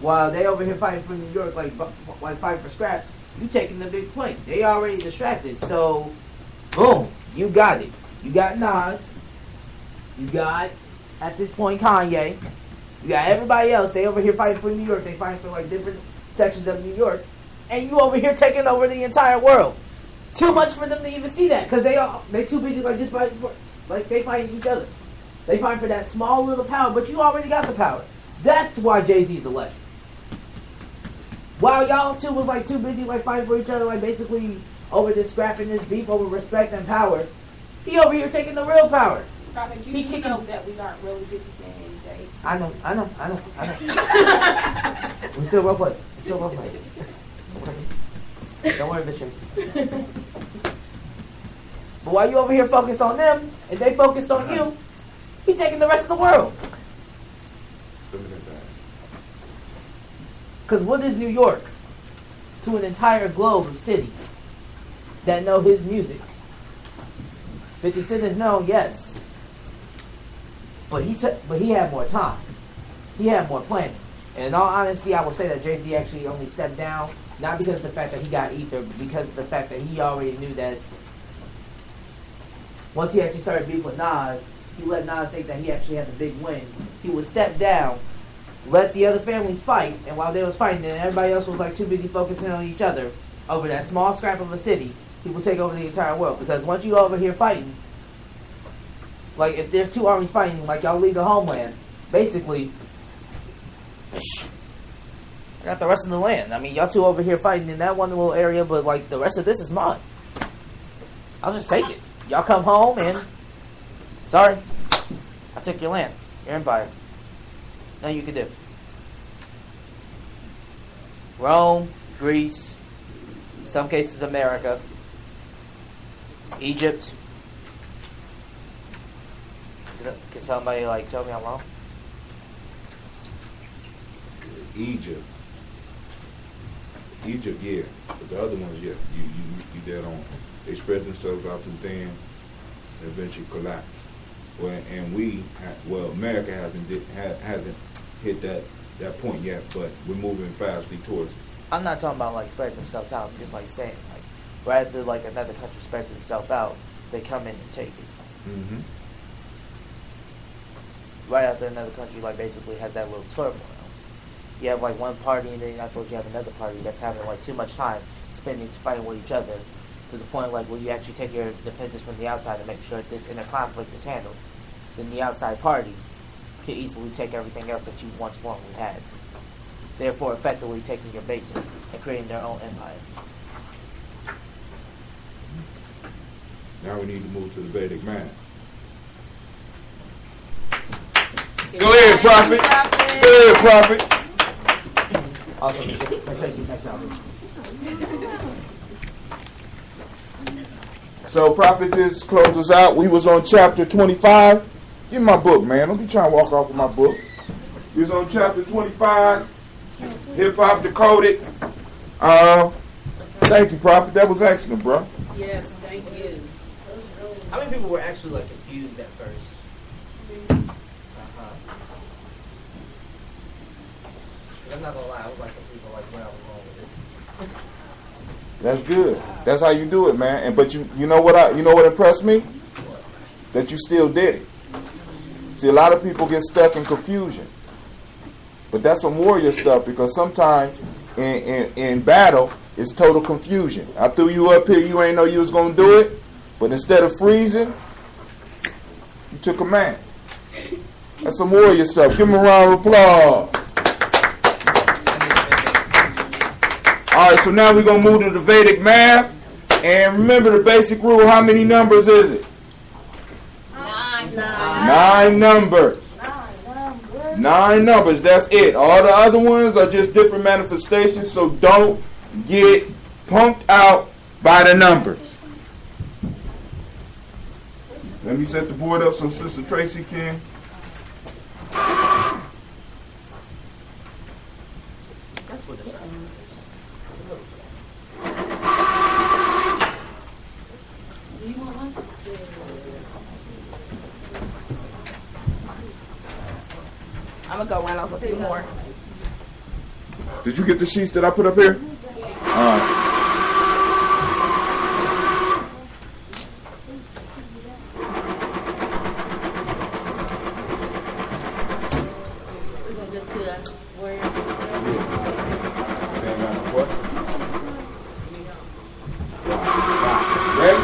while they over here fighting for New York, like fighting for scraps, you taking the big point. They already distracted. So, boom, you got it. You got Nas. You got, at this point, Kanye. You got everybody else. They over here fighting for New York. They fighting for like different sections of New York. And you over here taking over the entire world. Too much for them to even see that. Because they too busy like just fighting for, like they fighting each other. They fight for that small little power, but you already got the power. That's why Jay-Z's a legend. While y'all two was like too busy like fighting for each other, like basically over this scrapping this beef over respect and power, he over here taking the real power. Robin, He you kicking- know that we aren't really 50 Cent and Jay. I know. We still well played. Okay. Don't worry, Miss Tracy. But while you over here focused on them, and they focused on you, he taking the rest of the world. Because what is New York to an entire globe of cities that know his music? 50 Cent is known, yes. But he had more time. He had more planning. And in all honesty, I will say that Jay-Z actually only stepped down, not because of the fact that he got ether, but because of the fact that he already knew that once he actually started beef with Nas, he let Nas think that he actually had the big win. He would step down, let the other families fight, and while they was fighting and everybody else was like too busy focusing on each other over that small scrap of a city, he would take over the entire world. Because once you over here fighting, like if there's two armies fighting, like y'all leave the homeland, basically I got the rest of the land. I mean, y'all two over here fighting in that one little area, but like the rest of this is mine. I'll just take it. Y'all come home and sorry, I took your land, your empire. Nothing you can do. Rome, Greece, in some cases America, Egypt. Can somebody like tell me I'm wrong? Egypt. Egypt, yeah, but the other ones, yeah, you dead on. They spread themselves out too thin, and eventually collapsed. Well, and America hasn't hit that point yet, but we're moving fastly towards it. I'm not talking about like spreading themselves out. I'm just like saying like right after like another country spreads itself out, they come in and take it. Mm-hmm. Right after another country like basically has that little turmoil. You have like one party and then afterwards you have another party that's having like too much time spending fighting with each other to the point like where you actually take your defenses from the outside and make sure that this inner conflict is handled. Then the outside party can easily take everything else that you once formerly had. Therefore effectively taking your bases and creating their own empire. Now we need to move to the Vedic man. Go ahead, Prophet. Go ahead, Prophet. Also, So Prophetess closes out. We was on chapter 25. Give me my book, man. Don't be trying to walk off with my book. We was on chapter 25. Hip Hop Decoded. Thank you, Prophet. That was excellent, bro. Yes, thank you. how many people were actually like confused at first? I'm not gonna lie, I was like confused on like where I was going with this. That's good. That's how you do it, man. But you know what impressed me? That you still did it. See, a lot of people get stuck in confusion. But that's some warrior stuff, because sometimes in battle, it's total confusion. I threw you up here, you ain't know you was going to do it. But instead of freezing, you took command. That's some warrior stuff. Give him a round of applause. All right, so now we're going to move to the Vedic math. And remember the basic rule, how many numbers is it? 9 numbers. 9 numbers, that's it. All the other ones are just different manifestations, so don't get punked out by the numbers. Let me set the board up so Sister Tracy can. That's what the shot is. Do you want one? I'm gonna go run off a few more. Did you get the sheets that I put up here? All right. We're gonna go to the warrior. What? Ready?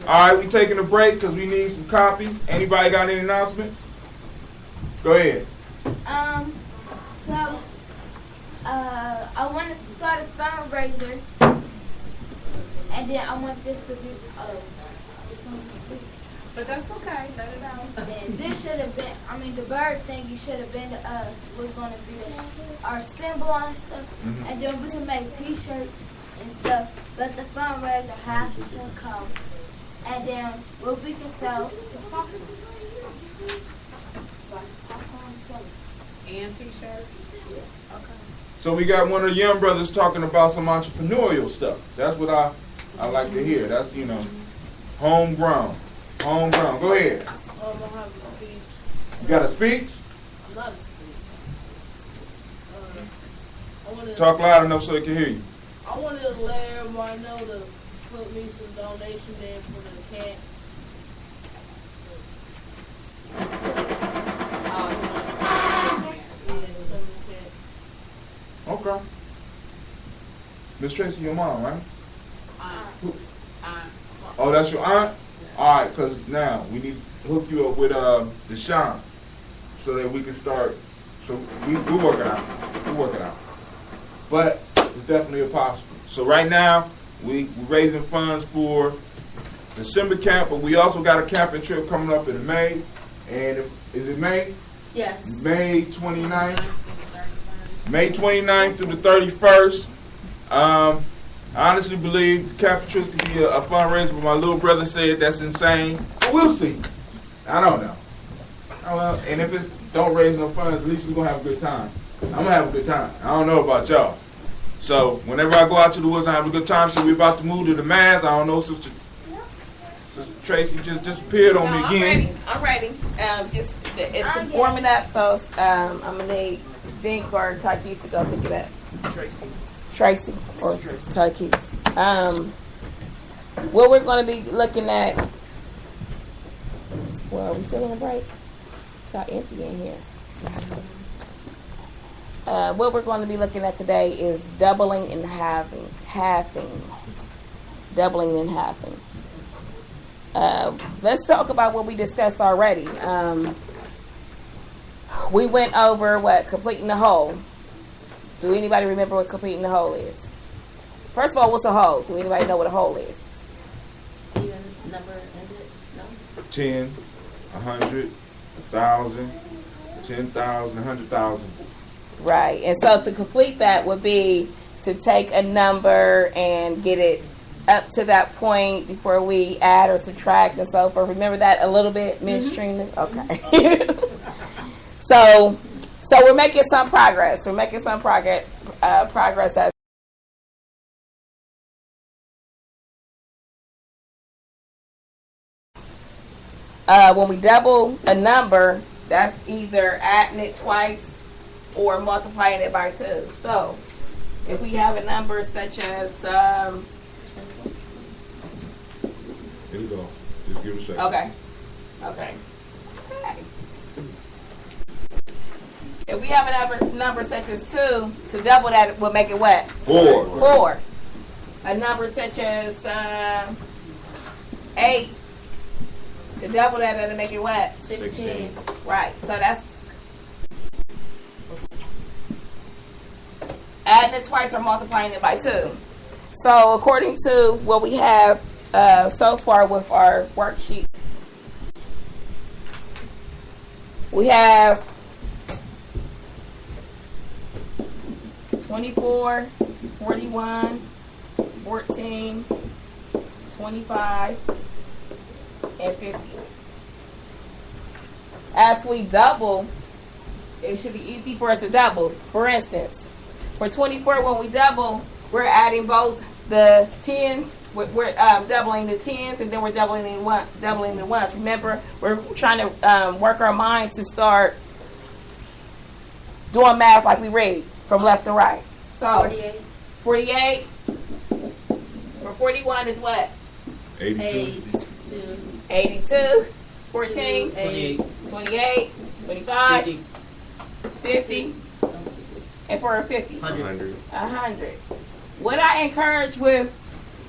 All right, we taking a break because we need some copies. Anybody got any announcements? Go ahead. I wanted to start a fundraiser, and then I want this to be, But that's okay. Let it out. and this should have been, the bird thingy should have been, was going to be our symbol and stuff, and then we can make t-shirts and stuff, but the fundraiser has to come, and then what we can sell is popcorn. And t-shirts. So we got one of the young brothers talking about some entrepreneurial stuff. That's what I like to hear. That's, homegrown. Homegrown. Go ahead. I have a speech. You got a speech? Not a speech. I wanted Talk loud enough so they can hear you. I wanted to let everybody know to put me some donation in for the cat. Okay. Miss Tracy, your mom, right? Oh, that's your aunt? All right, because now we need to hook you up with Deshaun so that we can start. So we'll work it out. We'll work it out. But it's definitely possible. So right now, we're raising funds for December camp, but we also got a camping trip coming up in May. And is it May? Yes. May 29th. May 29th through the 31st. I honestly believe the camping trip could be a fundraiser, but my little brother said that's insane. But we'll see. I don't know. Oh, well, and if it's don't raise no funds, at least we're gonna have a good time. I'm gonna have a good time. I don't know about y'all. So whenever I go out to the woods, I have a good time. So we're about to move to the math. I don't know, Sister Tracy just disappeared on me again. I'm ready. It's warming up, so I'm gonna need Bink or Takis to go pick it up. Tracy or Takis. What we're gonna be looking at. Well, are we still on a break? It's got empty in here. What we're going to be looking at today is doubling and halving. Doubling and halving. Let's talk about what we discussed already. We went over completing the whole. Do anybody remember what completing the whole is? First of all, what's a whole? Do anybody know what a whole is? Even number ended? No? 10, 100, 1,000, 10,000, 100,000. Right. And so to complete that would be to take a number and get it up to that point before we add or subtract and so forth. Remember that a little bit, Ms. Trina? Okay. So we're making some progress. We're making some progress as when we double a number, that's either adding it twice or multiplying it by 2. So if we have a number such as Here you go. Just give it a second. Okay. If we have a number such as 2, to double that will make it what? 4. A number such as 8, to double that, that'll make it what? 16. Right. So that's adding it twice or multiplying it by 2. So according to what we have so far with our worksheet, we have 24, 41, 14, 25, and 50. As we double, it should be easy for us to double. For instance, for 24, when we double, we're adding both the 10s. We're doubling the 10s, and then we're doubling the ones. Remember, we're trying to work our minds to start doing math like we read from left to right. So 48. For 41 is what? 82. 82. 14. 28. 25. 50. And for a 50. 100. 100. What I encourage with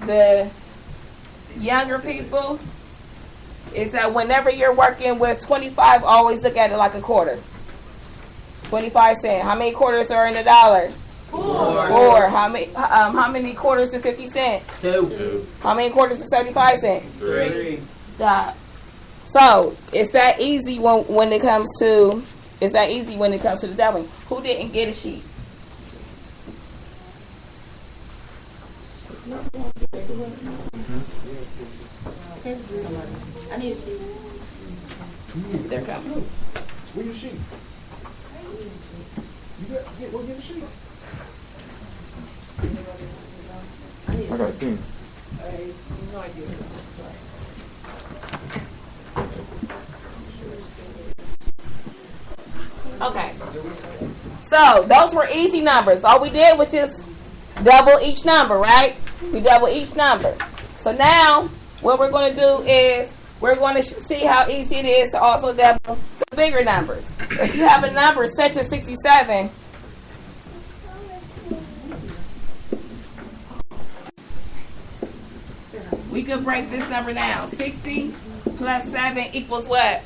the younger people is that whenever you're working with 25, always look at it like a quarter. 25 cents. How many quarters are in a dollar? 4. How many quarters is 50 cents? 2. How many quarters is 75 cents? 3. Job. So it's that easy when it comes to the doubling. Who didn't get a sheet? I need a sheet. They're coming. Where's your sheet? You go get a sheet. I got a thing. Okay. So those were easy numbers. All we did was just double each number, right? We double each number. So now what we're going to do is we're going to see how easy it is to also double the bigger numbers. If you have a number such as 67, we could break this number down. 60 plus 7 equals what?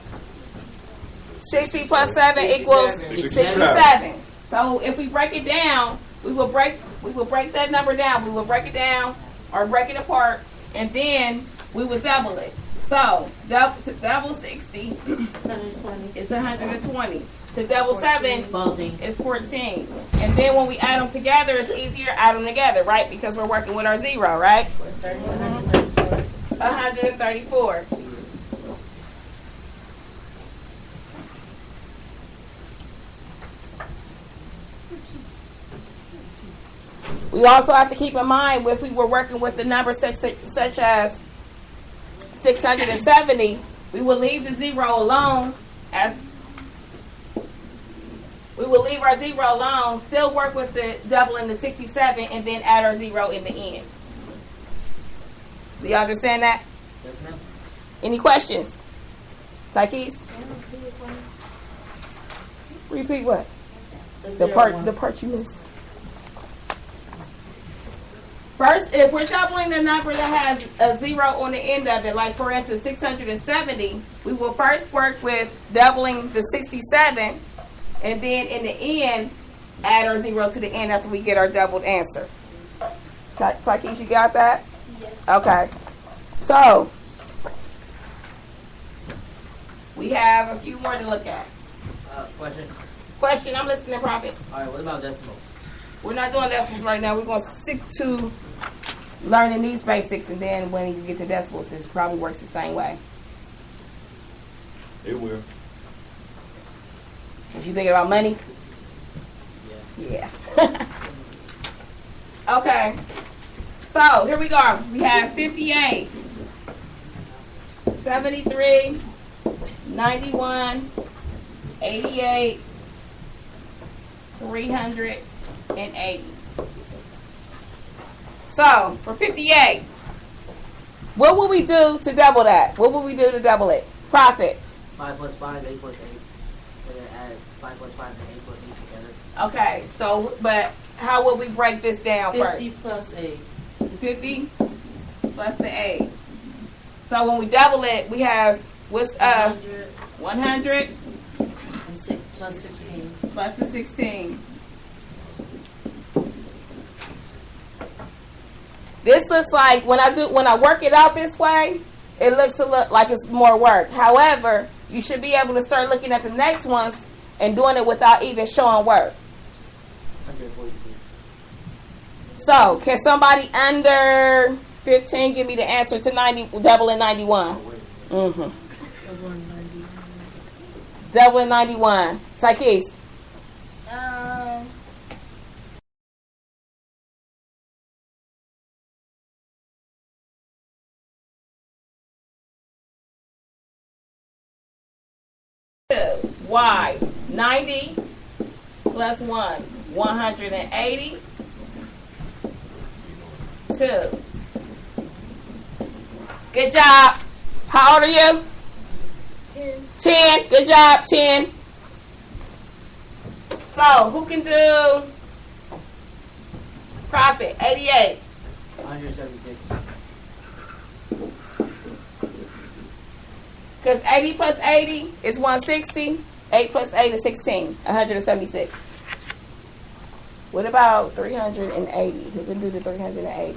60 plus 7 equals 67. So if we break it down, we will break that number down. We will break it down or break it apart, and then we will double it. So to double 60 is 120. To double 7 is 14. And then when we add them together, it's easier to add them together, right? Because we're working with our 0, right? 134. We also have to keep in mind if we were working with the number such as 670, we will leave the zero alone as we will leave our zero alone, still work with the doubling the 67, and then add our zero in the end. Do you understand that? Yes, ma'am. Any questions? Tykees? Repeat what? The part you missed. First, if we're doubling the number that has a zero on the end of it, like for instance 670, we will first work with doubling the 67, and then in the end, add our zero to the end after we get our doubled answer. Tykees, you got that? Yes. Okay. So, we have a few more to look at. Question, I'm listening, Prophet. All right, what about decimals? We're not doing decimals right now. We're going to stick to learning these basics, and then when you get to decimals, it probably works the same way. It will. If you think about money? Yeah. Yeah. Okay. So, here we go. We have 58, 73, 91, 88, 380. So, for 58, what will we do to double that? What will we do to double it? Profit. 5 plus 5, 8 plus 8. And then add 5 plus 5 and 8 plus 8 together. Okay, so, but how will we break this down 50 first? plus 8. 50 plus the 8. So when we double it, we have, what's 100 and 6 plus 16. plus the 16. This looks like, when I work it out this way, it looks like it's more work. However, you should be able to start looking at the next ones and doing it without even showing work. 146. So, can somebody under 15 give me the answer to 90, doubling 91? Mm-hmm. Doubling 91. Tykees. Y. 90 plus 1. 180. 2. Good job. How old are you? 10. 10. Good job, 10. So, who can do profit? 88. 176. Because 80 plus 80 is 160. 8 plus 8 is 16. 176. What about 380? Who can do the 380?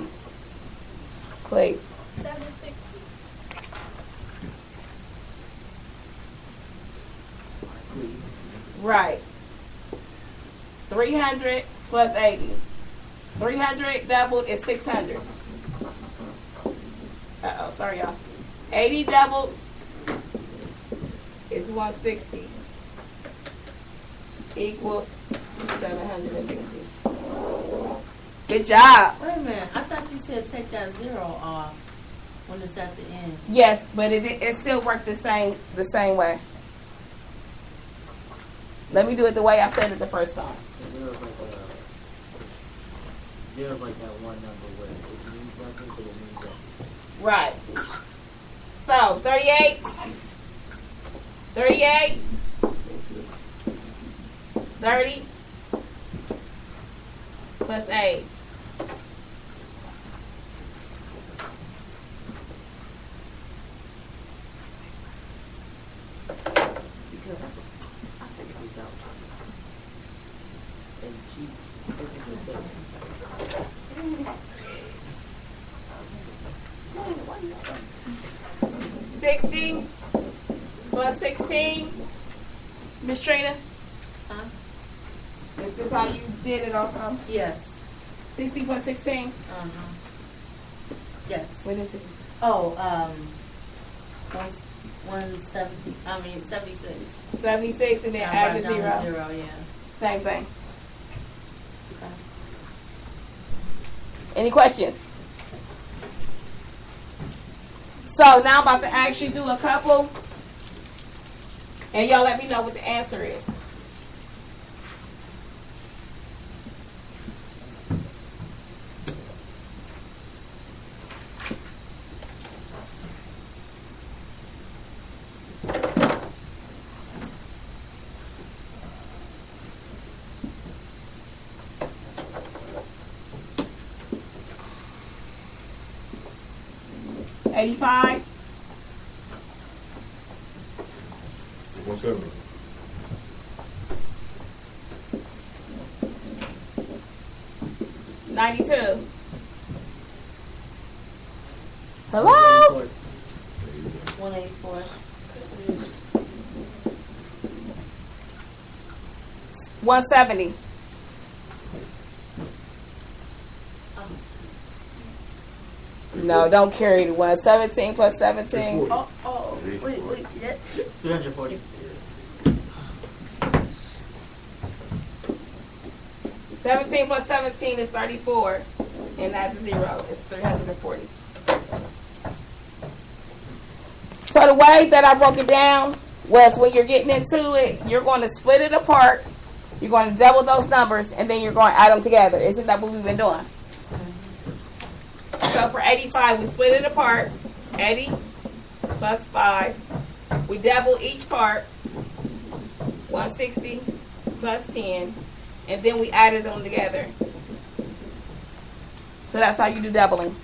Clay. 760. Right. 300 plus 80. 300 doubled is 600. Uh-oh, sorry, y'all. 80 doubled is 160. Equals 760. Good job. Wait a minute. I thought you said take that 0 off when it's at the end. Yes, but it still worked the same way. Let me do it the way I said it the first time. Zero's like that one number where it means nothing, but it means nothing. Right. So, 38. 38. 30. Plus 8. Because I figured this out. And she specifically said 60 plus 16. Miss Trina, Huh? is this how you did it also? Yes. 60 plus 16? Uh-huh. Yes. What is it? Oh, 170. I mean 76. 76 and then Down add by the down 0. to 0, yeah. Same thing. Okay. Any questions? So now I'm about to actually do a couple, and y'all let me know what the answer is. $85. 170. $92. Hello? 184. 170. No, don't carry the one. 17 plus 17. Oh, wait, yeah. 340. 17 plus 17 is 34. And that's 0. It's 340. So the way that I broke it down was when you're getting into it, you're going to split it apart. You're going to double those numbers, and then you're going to add them together. Isn't that what we've been doing? So for 85, we split it apart. 80 plus 5. We double each part. 160 plus 10. And then we added them together. So that's how you do doubling.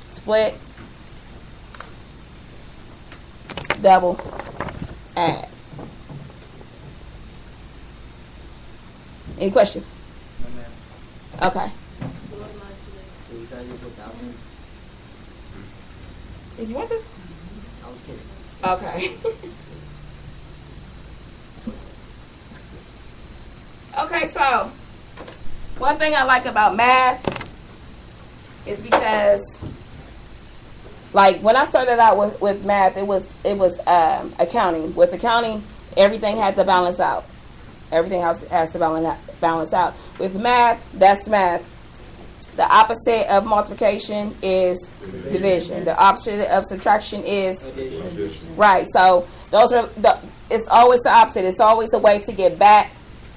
Split. Double. Add. Any questions? Okay. So you try to do thousands? If you want to. I was kidding. Okay. Okay, so one thing I like about math is because, like, when I started out with math, it was accounting. With accounting, everything had to balance out. Everything else has to balance out. With math, that's math. The opposite of multiplication is division. The opposite of subtraction is Addition. right. So those are it's always the opposite. It's always a way to get back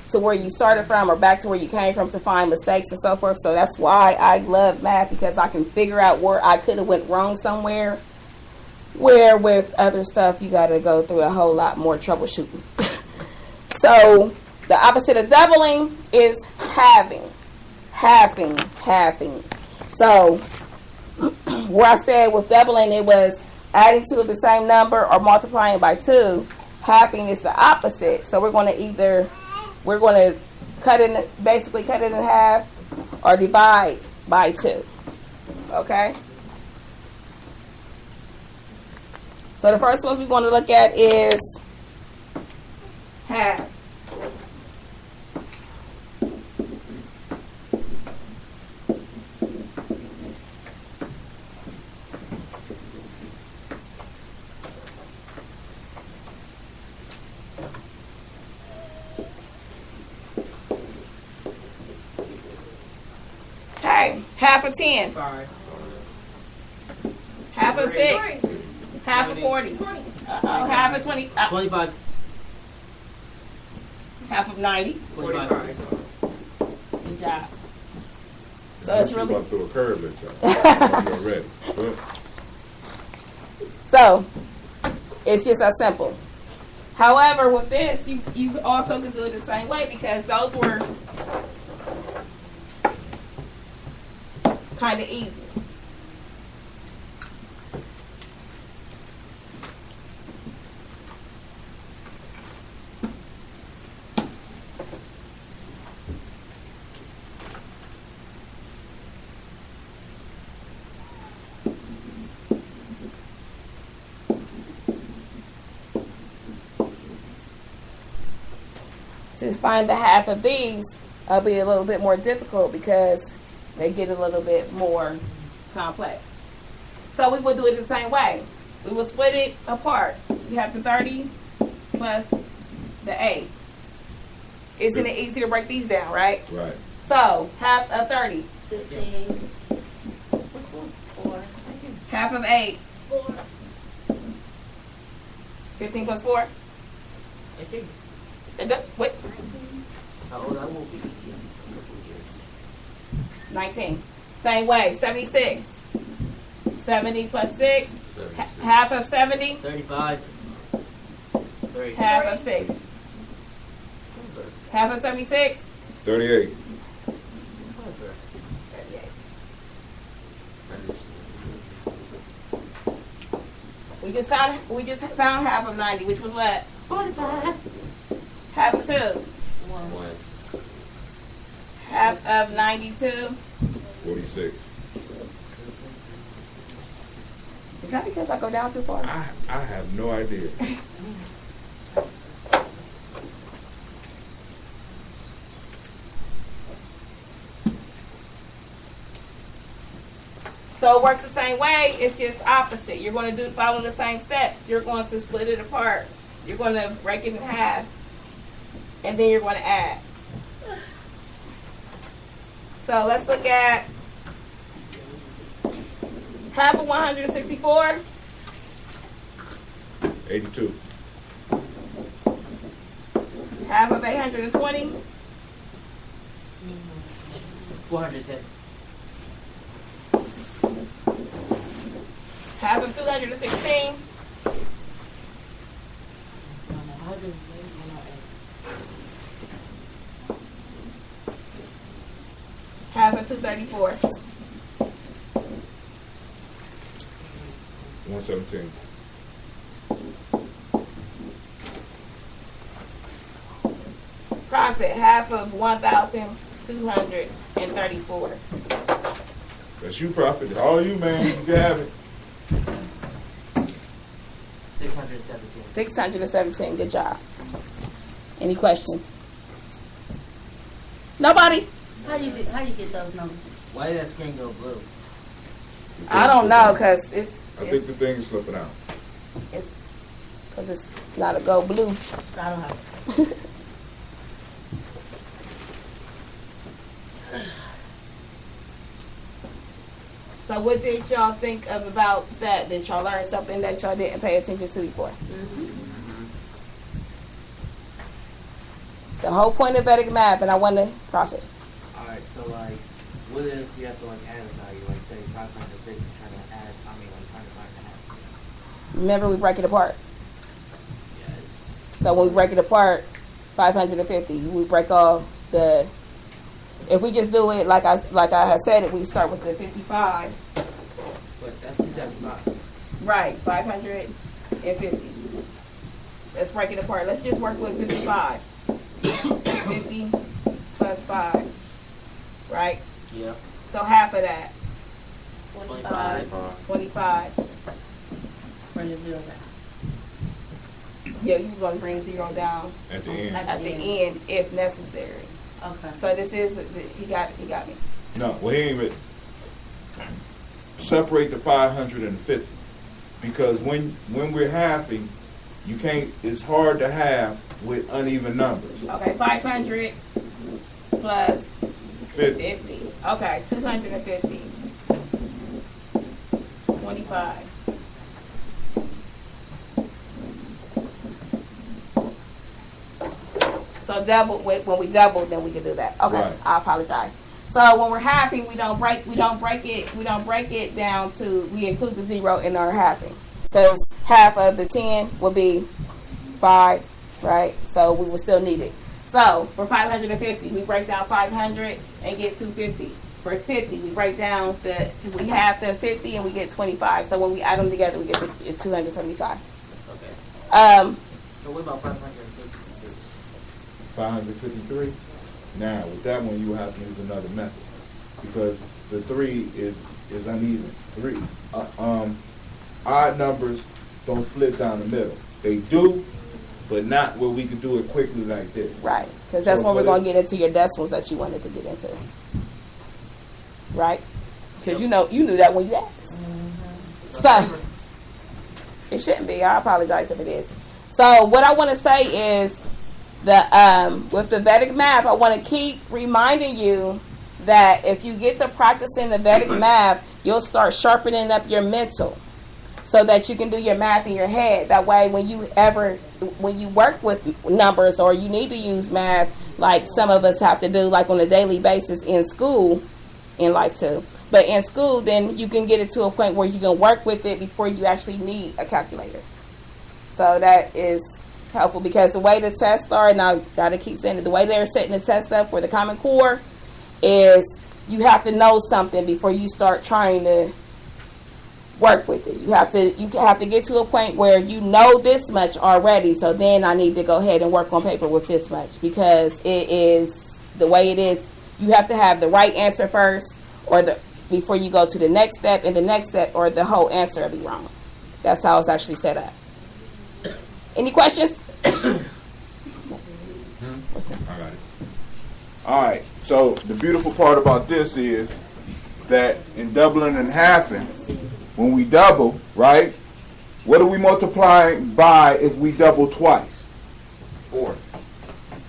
to where you started from or back to where you came from to find mistakes and so forth. So that's why I love math, because I can figure out where I could have went wrong somewhere. Where with other stuff, you got to go through a whole lot more troubleshooting. So the opposite of doubling is halving. So where I said with doubling, it was adding two of the same number or multiplying by 2. Halving is the opposite. So we're going to basically cut it in half or divide by 2. Okay? So the first one we're going to look at is half. Okay, half of 10. 5. Half of 6. Half of 40. Half of 20. 25. Half of 90. 45. Good job. So it's really. About to throw a curve at y'all. You're ready. Good. So it's just as simple. However, with this, you also can do it the same way, because those were kind of easy. To find the half of these, it'll be a little bit more difficult because they get a little bit more complex. So we will do it the same way. We will split it apart. You have the 30 plus the 8. Isn't it easy to break these down, right? Right. So half of 30. 15. Half of 8. 4. 15 plus 4. I think. Wait. How old I will be in a couple of years. 19. Same way. 76. 70 plus 6. 76. Half of 70. 35. 30. Half of 6. Half of 76. 38. 38. We just found half of 90, which was what? 45. Half of 2. 1. Half of 92. 46. Is that because I go down too far? I have no idea. So it works the same way. It's just opposite. You're going to follow the same steps. You're going to split it apart. You're going to break it in half, and then you're going to add. So let's look at half of 164. 82. Half of 820. 410. Half of 216. Half of 234. 117. Profit, half of 1,234. That's you, Prophet. All you, man. You can have it. 617. 617. Good job. Any questions? Nobody? How you get those numbers? Why did that screen go blue? I don't know, cause I think the thing is slipping out. it's not a go blue. I don't have it. So what did y'all think of about that? Did y'all learn something that y'all didn't pay attention to before? The whole point of Vedic math, and I want to profit. Alright, so like, what if you have to like add a value? Like say 550, trying to add, trying to find the half. Remember, we break it apart. Yes. So when we break it apart, 550, we break off the. If we just do it like I had said it, we start with the 55. But that's 275. Right, 550. Let's break it apart. Let's just work with 55. 50 plus 5. Right? Yeah. So half of that. 25. 25. Bring the 0 down. Yeah, you're going to bring the 0 down At the end. at the end if necessary. Okay. So this is, he got me. No, well, he ain't even. Separate the 550. Because when we're halving, you can't, it's hard to halve with uneven numbers. Okay, 500 plus 50. 50. Okay, 250. 25. So double, when we double, then we can do that. Okay, Right. I apologize. So when we're halving, we don't break it down to, we include the 0 in our halving. Because half of the 10 will be 5, right? So we will still need it. So for 550, we break down 500 and get 250. For 50, we break down we half the 50 and we get 25. So when we add them together, we get 275. Okay. Um, So what about 550? 553. Now, with that one, you will have to use another method because the 3 is uneven. Odd numbers don't split down the middle. They do, but not where we can do it quickly like this. right, because that's So when we're for going to this- get into your decimals that you wanted to get into. Right? Because you knew that when you asked. So, it shouldn't be. I apologize if it is. So what I want to say is with the Vedic math, I want to keep reminding you that if you get to practicing the Vedic math, you'll start sharpening up your mental so that you can do your math in your head. That way, when you work with numbers or you need to use math, like some of us have to do, like on a daily basis in school, in life too. But in school, then you can get it to a point where you can work with it before you actually need a calculator. So that is helpful, because the way the tests are, and I gotta keep saying it, the way they're setting the test up for the Common Core is you have to know something before you start trying to work with it. You have to get to a point where you know this much already, so then I need to go ahead and work on paper with this much, because it is the way it is. You have to have the right answer first, or before you go to the next step, and the next step, or the whole answer will be wrong. That's how it's actually set up. Any questions? I got it. All right. So the beautiful part about this is that in doubling and halving, when we double, right? What are we multiplying by if we double twice? 4.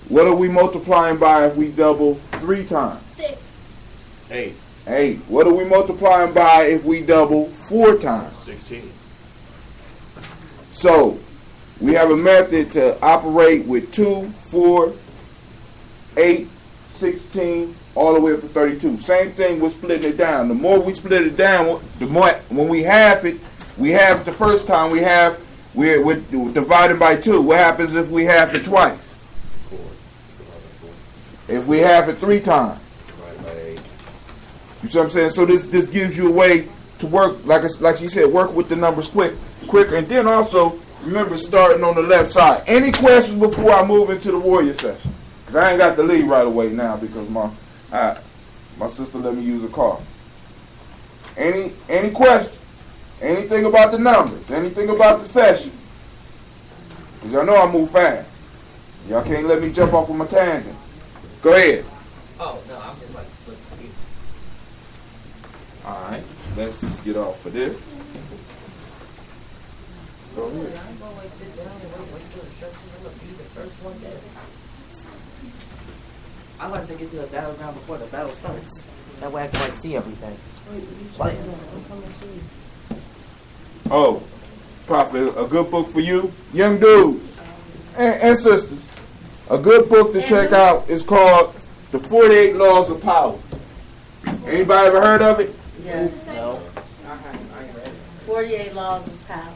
What are we multiplying by if we double 3 times? 6. 8. 8. What are we multiplying by if we double 4 times? 16. So we have a method to operate with 2, 4, 8, 16, all the way up to 32. Same thing with splitting it down. The more we split it down, the more, when we halve it the first time, we're dividing by 2. What happens if we halve it twice? 4. If we halve it 3 times? Divided by 8. You see what I'm saying? So this gives you a way to work, like she said, work with the numbers quicker. And then also, remember, starting on the left side. Any questions before I move into the warrior session? Because I ain't got to leave right away now because my sister let me use a car. Any questions? Anything about the numbers? Anything about the session? Because y'all know I move fast. Y'all can't let me jump off of my tangents. Go ahead. Oh, no, I'm just like, look at you. All right, let's get off of this. Go ahead. I'm going to like sit down and wait for instructions. I'm going to be the first one there. I like to get to the battleground before the battle starts. That way I can like see everything. Like, Oh, Prophet, a good book for you, young dudes and sisters. A good book to check out is called The 48 Laws of Power. Anybody ever heard of it? Yes. no. 48 Laws of Power.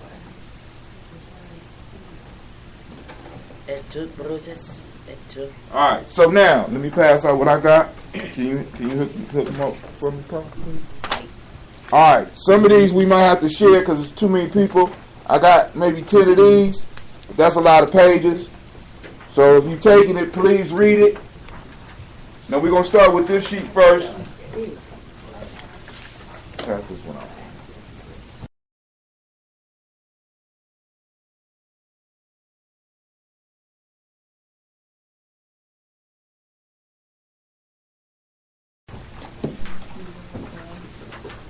Et tu, Brutus? Et tu? All right, so now let me pass out what I got. Can you hook them up for me, Prophet, please? All right, some of these we might have to share because it's too many people. I got maybe 10 of these. But that's a lot of pages. So if you're taking it, please read it. Now we're going to start with this sheet first. Pass this one out.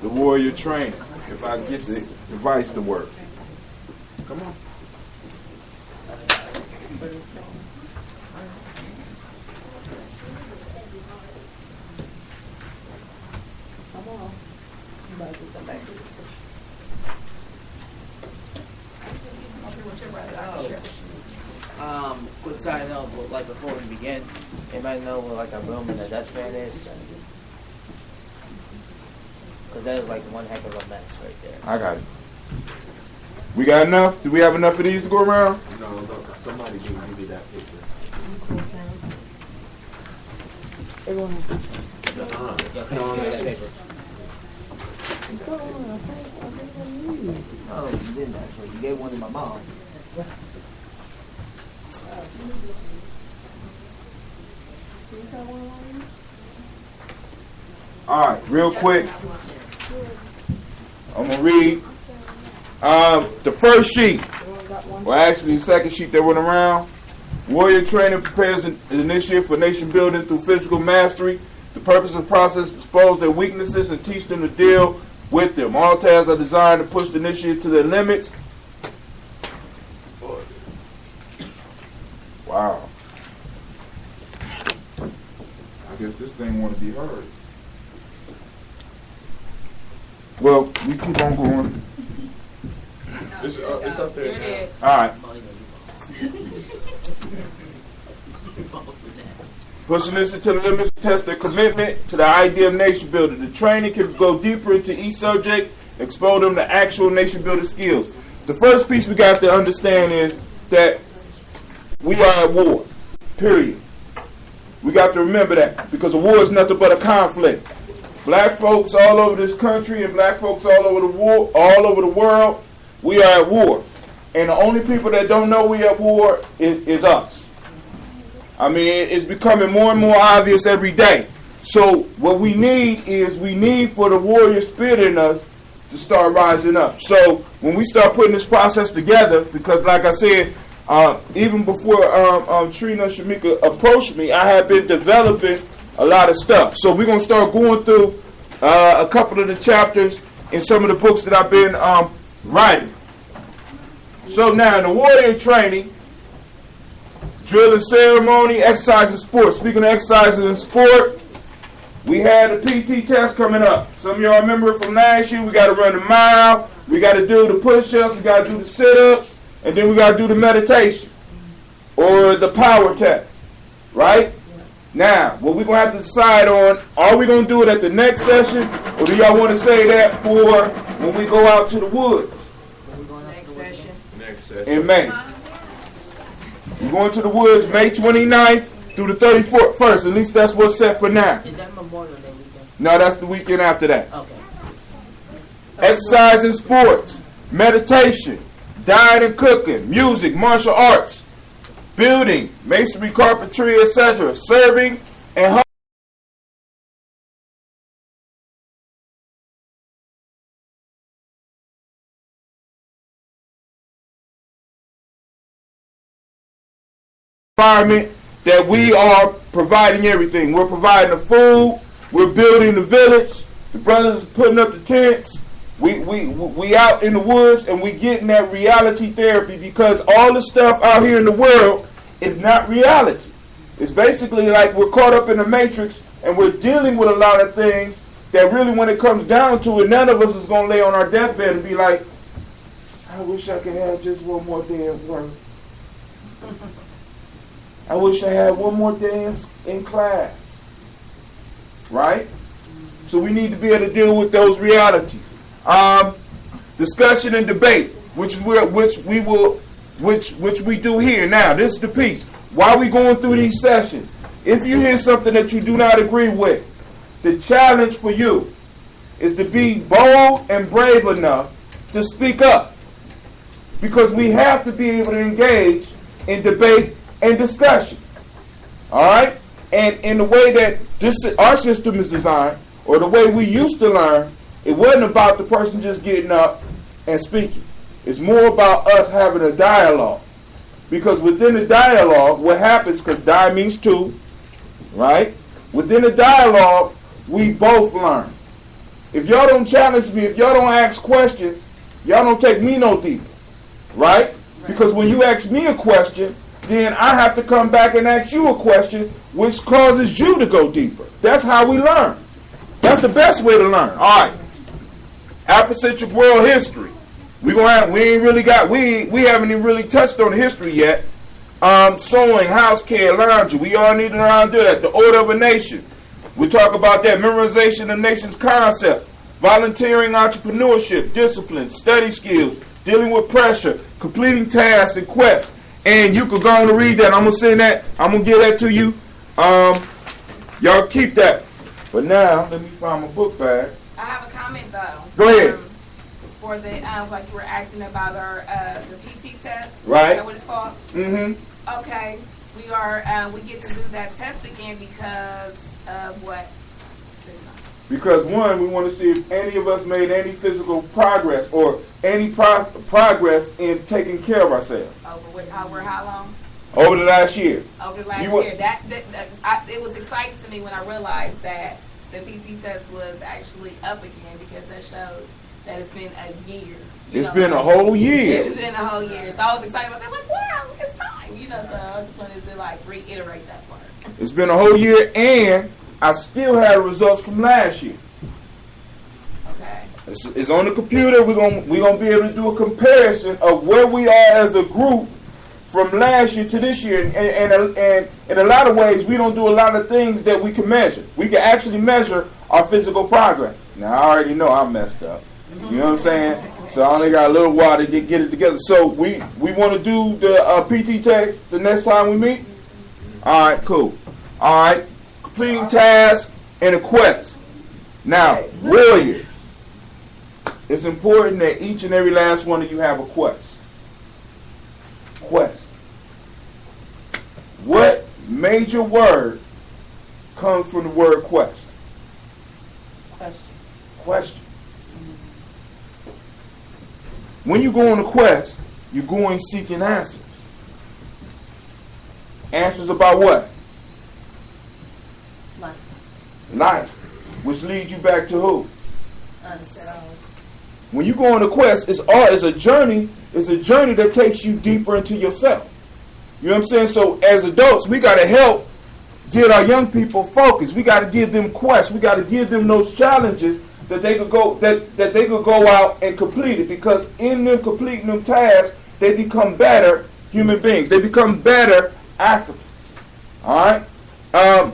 The warrior training, if I get the device to work. Come on. Quick side note, like before we begin, anybody know what like a room and a dustpan is? Because that is like one heck of a mess right there. I got it. We got enough? Do we have enough of these to go around? No, look, somebody can give me that picture. No, that paper. Oh, you didn't actually. You gave one to my mom. All right, real quick. I'm going to read the first sheet. Well, actually, the second sheet that went around. Warrior training prepares an initiate for nation building through physical mastery. The purpose of the process is to expose their weaknesses and teach them to deal with them. All tasks are designed to push the initiate to their limits. Wow. I guess this thing want to be heard. Well, we keep on going. It's up there. Here it is. All right. Pushing this to the limits to test their commitment to the idea of nation building. The training can go deeper into each subject, expose them to actual nation building skills. The first piece we got to understand is that we are at war. Period. We got to remember that because a war is nothing but a conflict. Black folks all over this country and black folks all over the world, we are at war. And the only people that don't know we are at war is us. I mean, it's becoming more and more obvious every day. So what we need for the warrior spirit in us to start rising up. So when we start putting this process together, because like I said, even before Trina Shamika approached me, I have been developing a lot of stuff. So we're going to start going through a couple of the chapters in some of the books that I've been writing. So now in the warrior training, drill and ceremony, exercise and sport. Speaking of exercise and sport, we had a PT test coming up. Some of y'all remember from last year, we got to run the mile, we got to do the push-ups, we got to do the sit-ups, and then we got to do the meditation or the power test, right? Now, what we're going to have to decide on, are we going to do it at the next session, or do y'all want to say that for when we go out to the woods? Next session. In May. We're going to the woods May 29th through the 31st. At least that's what's set for now. Is that Memorial Day weekend? No, that's the weekend after that. Okay. Exercise and sports, meditation, diet and cooking, music, martial arts, building, masonry, carpentry, etc., serving, and home. Environment that we are providing everything. We're providing the food. We're building the village. The brothers are putting up the tents. We out in the woods and we getting that reality therapy because all the stuff out here in the world is not reality. It's basically like we're caught up in the matrix and we're dealing with a lot of things that really when it comes down to it, none of us is going to lay on our deathbed and be like, I wish I could have just one more day at work. I wish I had one more day in class. Right? So we need to be able to deal with those realities. Discussion and debate, which we do here. Now, this is the piece. While we going through these sessions, if you hear something that you do not agree with, the challenge for you is to be bold and brave enough to speak up. Because we have to be able to engage in debate and discussion. All right? And in the way that our system is designed, or the way we used to learn, it wasn't about the person just getting up and speaking. It's more about us having a dialogue. Because within the dialogue, what happens, because die means two, right? Within the dialogue, we both learn. If y'all don't challenge me, if y'all don't ask questions, y'all don't take me no deeper, right? Because when you ask me a question, then I have to come back and ask you a question, which causes you to go deeper. That's how we learn. That's the best way to learn. All right. Afrocentric world history. We haven't even really touched on history yet. Sewing, house care, laundry. We all need to learn to do that. The order of a nation. We talk about that. Memorization of nation's concept. Volunteering, entrepreneurship, discipline, study skills, dealing with pressure, completing tasks and quests. And you could go on and read that. I'm going to send that. I'm going to give that to you. Y'all keep that. But now, let me find my book bag. I have a comment though. Go ahead. For the like you were asking about our the PT test. Right. Is that what it's called? Mm-hmm. Okay. We get to do that test again because of what? Because one, we want to see if any of us made any physical progress or any progress in taking care of ourselves. Over how long? Over the last year. Over the last year. It was exciting to me when I realized that the PT test was actually up again because that shows that it's been a year. It's been a whole year. It's been a whole year. So I was excited about that. I'm like, wow, it's time. So I just wanted to reiterate that part. It's been a whole year, and I still had results from last year. Okay. It's on the computer. We're gonna be able to do a comparison of where we are as a group from last year to this year. And in a lot of ways, we don't do a lot of things that we can measure. We can actually measure our physical progress. Now, I already know I'm messed up. You know what I'm saying? So I only got a little while to get it together. So we want to do the PT test the next time we meet? All right, cool. All right, completing tasks and a quest. Now, warriors, it's important that each and every last one of you have a quest. Quest. What major word comes from the word quest? Question. Question. When you go on a quest, you're going seeking answers. Answers about what? Life. Life. Which leads you back to who? Us. When you go on a quest, it's a journey. It's a journey that takes you deeper into yourself. You know what I'm saying? So as adults, we got to help get our young people focused. We got to give them quests. We got to give them those challenges that they could go that they could go out and complete it. Because in them completing them tasks, they become better human beings. They become better Africans. All right.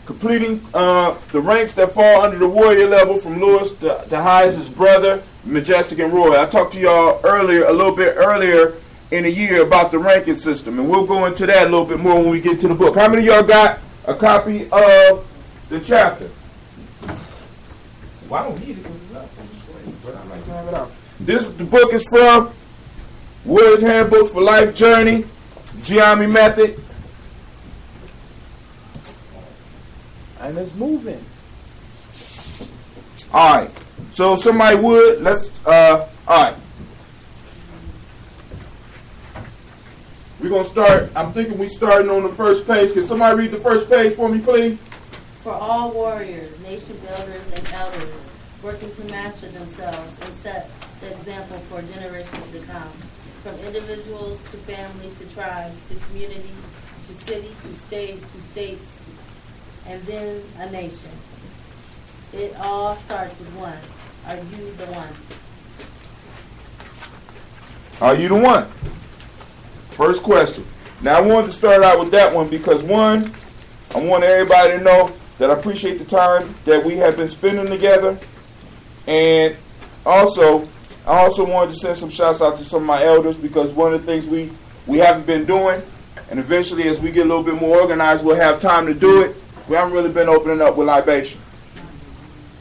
Completing the ranks that fall under the warrior level from Lewis to highest his brother, Majestic and Roy. I talked to y'all a little bit earlier in the year about the ranking system, and we'll go into that a little bit more when we get to the book. How many of y'all got a copy of the chapter? Well, I don't need it because it's up on the screen, but I like to have it out. The book is from Warrior's Handbook for Life Journey, Giambi Method. And it's moving. All right. So somebody would, all right. We're going to start, I'm thinking we starting on the first page. Can somebody read the first page for me, please? For all warriors, nation builders, and elders working to master themselves and set the example for generations to come. From individuals to family to tribes to community to city to state to states and then a nation. It all starts with one. Are you the one? Are you the one? First question. Now I wanted to start out with that one because one, I want everybody to know that I appreciate the time that we have been spending together. And also, I also wanted to send some shouts out to some of my elders because one of the things we haven't been doing, and eventually as we get a little bit more organized, we'll have time to do it. We haven't really been opening up with libation.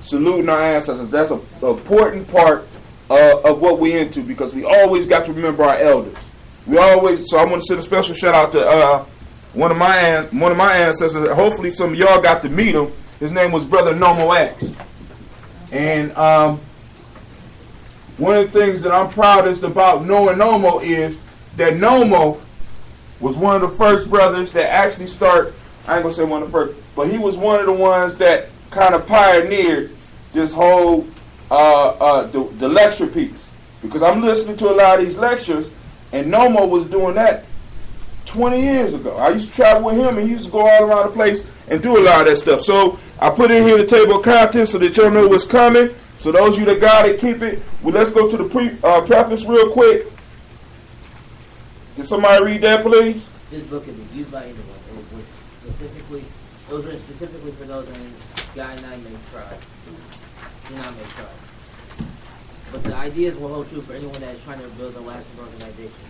Saluting our ancestors. That's an important part of what we into because we always got to remember our elders. So I want to send a special shout out to one of my ancestors. Hopefully some of y'all got to meet him. His name was Brother Nomo X. And one of the things that I'm proudest about knowing Nomo is that Nomo was one of the first brothers that actually I ain't going to say one of the first, but he was one of the ones that kind of pioneered this whole, the lecture piece. Because I'm listening to a lot of these lectures, and Nomo was doing that 20 years ago. I used to travel with him, and he used to go all around the place and do a lot of that stuff. So I put in here the table of contents so that y'all know what's coming. So those of you that got it, keep it. Well, let's go to the preface real quick. Can somebody read that, please? This book can be used by anyone. It was written specifically for those in Guyaname tribe. But the ideas will hold true for anyone that is trying to build a lasting organization.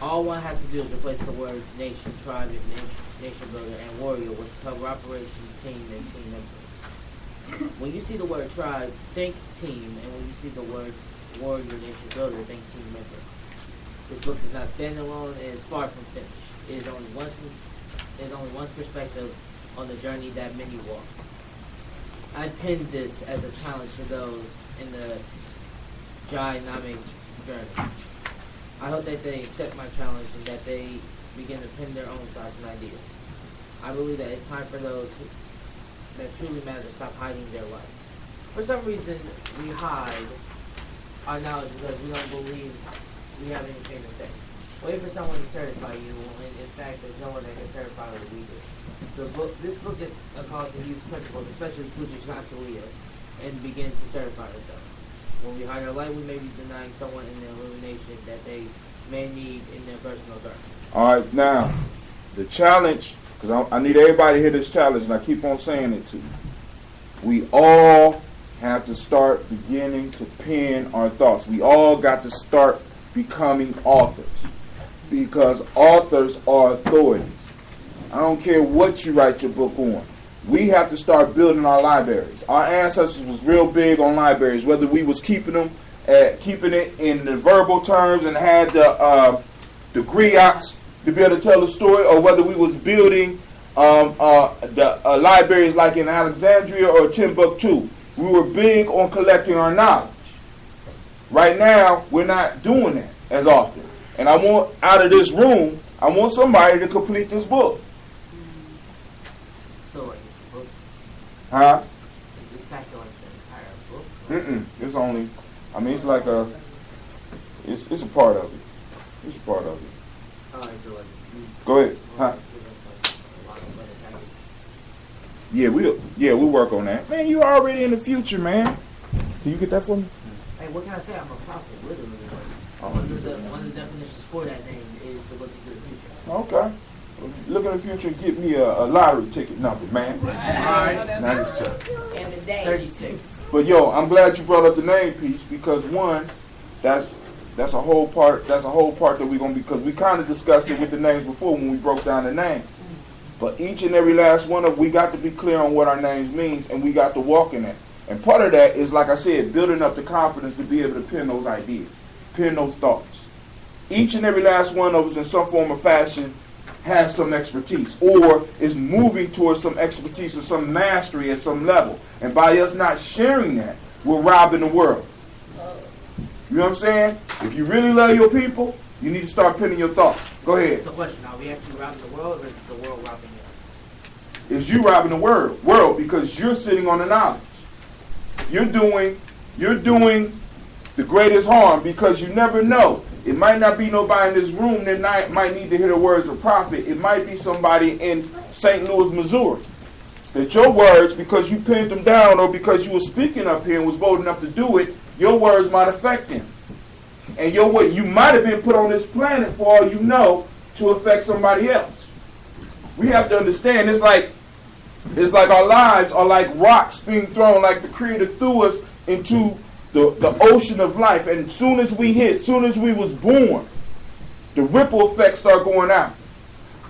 All one has to do is replace the words nation, tribe, and nation builder, and warrior, which cover operation, team, and team members. When you see the word tribe, think team, and when you see the words warrior, nation builder, think team member. This book is not standalone and is far from finished. It is only one perspective on the journey that many walk. I penned this as a challenge to those in the Giyaname journey. I hope that they accept my challenge and that they begin to pen their own thoughts and ideas. I believe that it's time for those that truly matter to stop hiding their lives. For some reason, we hide our knowledge because we don't believe we have anything to say. Wait for someone to certify you, when in fact there's no one that can certify what we do. This book is a call to use principles, especially Puja Chantalia, and begin to certify ourselves. When we hide our light, we may be denying someone in the illumination that they may need in their personal darkness. All right, now, the challenge, because I need everybody to hear this challenge, and I keep on saying it to you. We all have to start beginning to pen our thoughts. We all got to start becoming authors, because authors are authorities. I don't care what you write your book on. We have to start building our libraries. Our ancestors was real big on libraries, whether we was keeping it in the verbal terms and had the griots to be able to tell the story, or whether we was building libraries like in Alexandria or Timbuktu. We were big on collecting our knowledge. Right now, we're not doing that as often. And I want, out of this room, I want somebody to complete this book. So, like, is the book, Huh? is this packed like the entire book? It's only, I mean, it's like it's a part of it. It's a part of it. Alright, so like, Go ahead. Huh? Yeah, we'll work on that. Man, you already in the future, man. Can you get that for me? Hey, what can I say? I'm a prophet, literally. Oh, One of the definitions for that name is to look into the future. Okay. Look in the future and get me a lottery ticket number, man. Alright. Now just check. And the day. 36. But yo, I'm glad you brought up the name piece, because one, that's a whole part that we're gonna, because we kind of discussed it with the names before when we broke down the name. But each and every last one of, we got to be clear on what our names means, and we got to walk in it. And part of that is, like I said, building up the confidence to be able to pen those ideas, pen those thoughts. Each and every last one of us, in some form or fashion, has some expertise, or is moving towards some expertise or some mastery at some level. And by us not sharing that, we're robbing the world. You know what I'm saying? If you really love your people, you need to start penning your thoughts. Go ahead. So, question: are we actually robbing the world, or is the world robbing us? Is you robbing the world because you're sitting on the knowledge. You're doing the greatest harm, because you never know. It might not be nobody in this room that might need to hear the words of prophet. It might be somebody in St. Louis, Missouri. That your words, because you pinned them down, or because you were speaking up here and was bold enough to do it, your words might affect them. And you might have been put on this planet, for all you know, to affect somebody else. We have to understand, it's like our lives are like rocks being thrown, like the Creator threw us into the ocean of life. And as soon as we was born, the ripple effects start going out.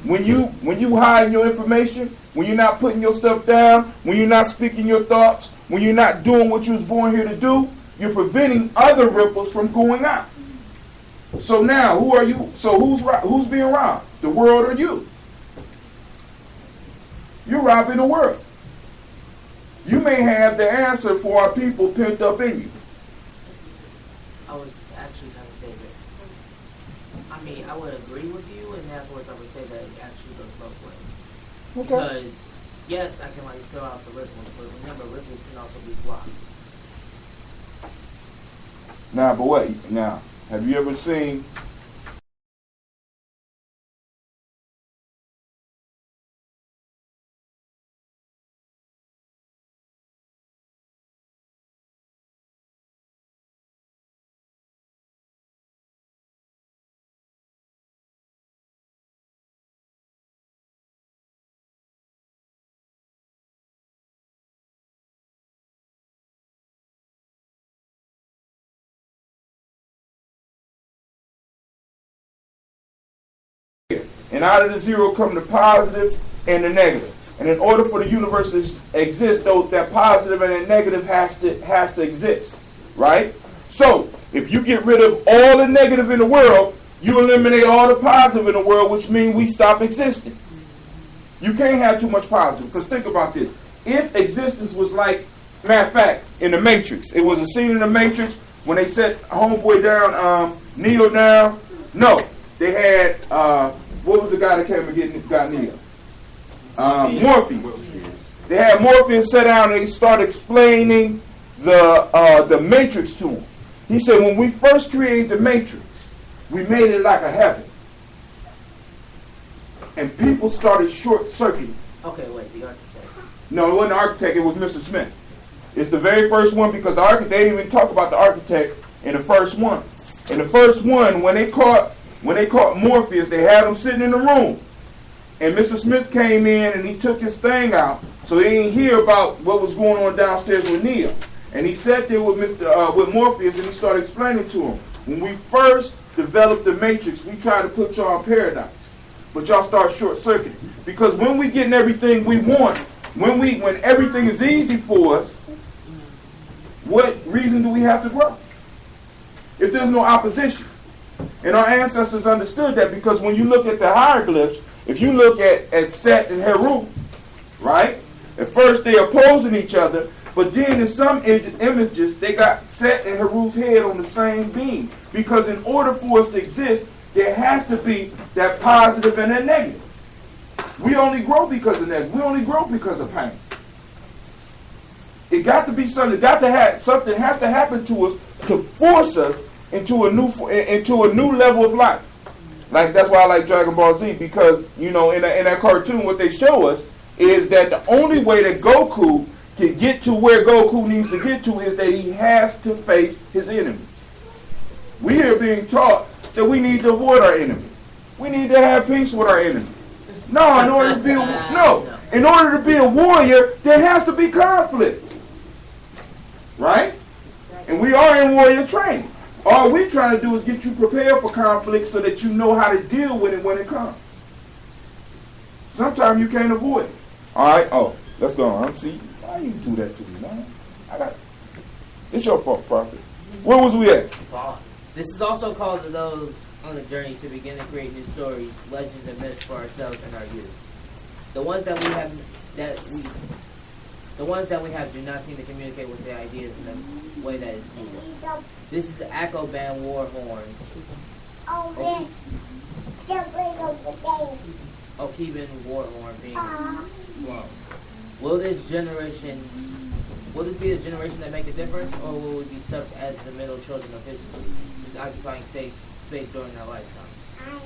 When you hide your information, when you're not putting your stuff down, when you're not speaking your thoughts, when you're not doing what you was born here to do, you're preventing other ripples from going out. So now, who are you? So who's being robbed? The world or you? You're robbing the world. You may have the answer for our people pent up in you. I was actually going to say that. I mean, I would agree with you, and afterwards I would say that it actually goes both ways. Okay. Because, yes, I can like throw out the ripples, but remember, ripples can also be blocked. Now, but wait. Now, have you ever seen and out of the zero come the positive and the negative. And in order for the universe to exist, though, that positive and that negative has to exist, right? So, if you get rid of all the negative in the world, you eliminate all the positive in the world, which means we stop existing. You can't have too much positive, because think about this. If existence was like, matter of fact, in the Matrix, it was a scene in the Matrix when they set homeboy down, Neo down. No, they had, what was the guy that came and got Neo? Morpheus. They had Morpheus sit down and he started explaining the Matrix to him. He said, when we first created the Matrix, we made it like a heaven. And people started short-circuiting. Okay, wait, the architect. No, it wasn't the architect, it was Mr. Smith. It's the very first one because they didn't even talk about the architect in the first one. In the first one, when they caught Morpheus, they had him sitting in the room. And Mr. Smith came in and he took his thing out, so they didn't hear about what was going on downstairs with Neo. And he sat there with with Morpheus and he started explaining to him, when we first developed the Matrix, we tried to put y'all in paradise. But y'all start short-circuiting. Because when we getting everything we want, when everything is easy for us, what reason do we have to grow? If there's no opposition. And our ancestors understood that because when you look at the hieroglyphs, if you look at Set and Heru, right? At first they're opposing each other, but then in some images, they got Set and Heru's head on the same beam. Because in order for us to exist, there has to be that positive and that negative. We only grow because of that. We only grow because of pain. It got to be something. Something has to happen to us to force us into a new level of life. Like that's why I like Dragon Ball Z, because in that cartoon, what they show us is that the only way that Goku can get to where Goku needs to get to is that he has to face his enemies. We are being taught that we need to avoid our enemies. We need to have peace with our enemies. No, in order to be a warrior, there has to be conflict. Right? And we are in warrior training. All we're trying to do is get you prepared for conflict so that you know how to deal with it when it comes. Sometimes you can't avoid it. All right? Oh, let's go on. See, why you do that to me, man? It's your fault, Prophet. Where was we at? This is also called to those on the journey to begin to create new stories, legends, and myths for ourselves and our youth. The ones that we have do not seem to communicate with the ideas in the way that is needed. This is the Echo Band War Horn. Okiban War Horn being blown. Will this be the generation that make a difference, or will we be stuck as the middle children of history, just occupying space during our lifetime?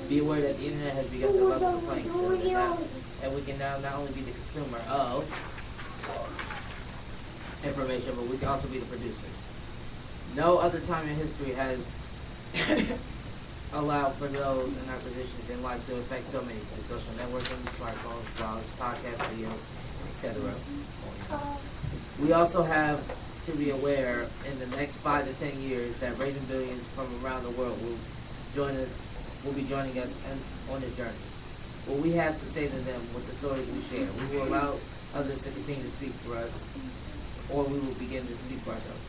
Be aware that the internet has begun to level the playing field now, and we can now not only be the consumer of information, but we can also be the producers. No other time in history has allowed for those in our positions in life to affect so many, to social networking, smartphones, blogs, podcasts, videos, etc. We also have to be aware in the next 5 to 10 years that raising billions from around the world will be joining us on this journey. What we have to say to them with the stories we share, we will allow others to continue to speak for us, or we will begin to speak for ourselves.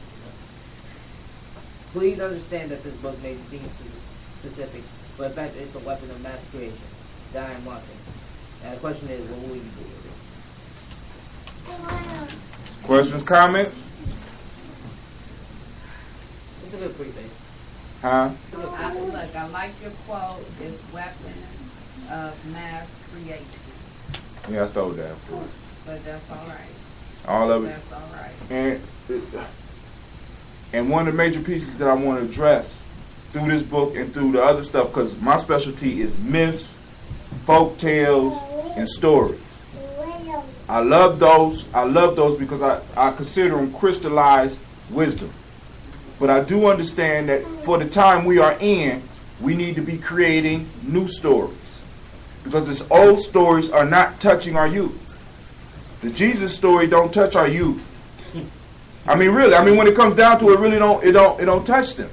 Please understand that this book may seem specific, but in fact it's a weapon of mass creation that I am launching. And the question is, what will we do with it? Questions, comments? It's a good preface. Huh? I like your quote, it's weapon of mass creation. Yeah, I stole that. But that's all right. All of it. That's all right. And one of the major pieces that I want to address through this book and through the other stuff, because my specialty is myths, folk tales, and stories. I love those because I consider them crystallized wisdom. But I do understand that for the time we are in, we need to be creating new stories. Because these old stories are not touching our youth. The Jesus story don't touch our youth. I mean, really. I mean, when it comes down to it, really don't touch them.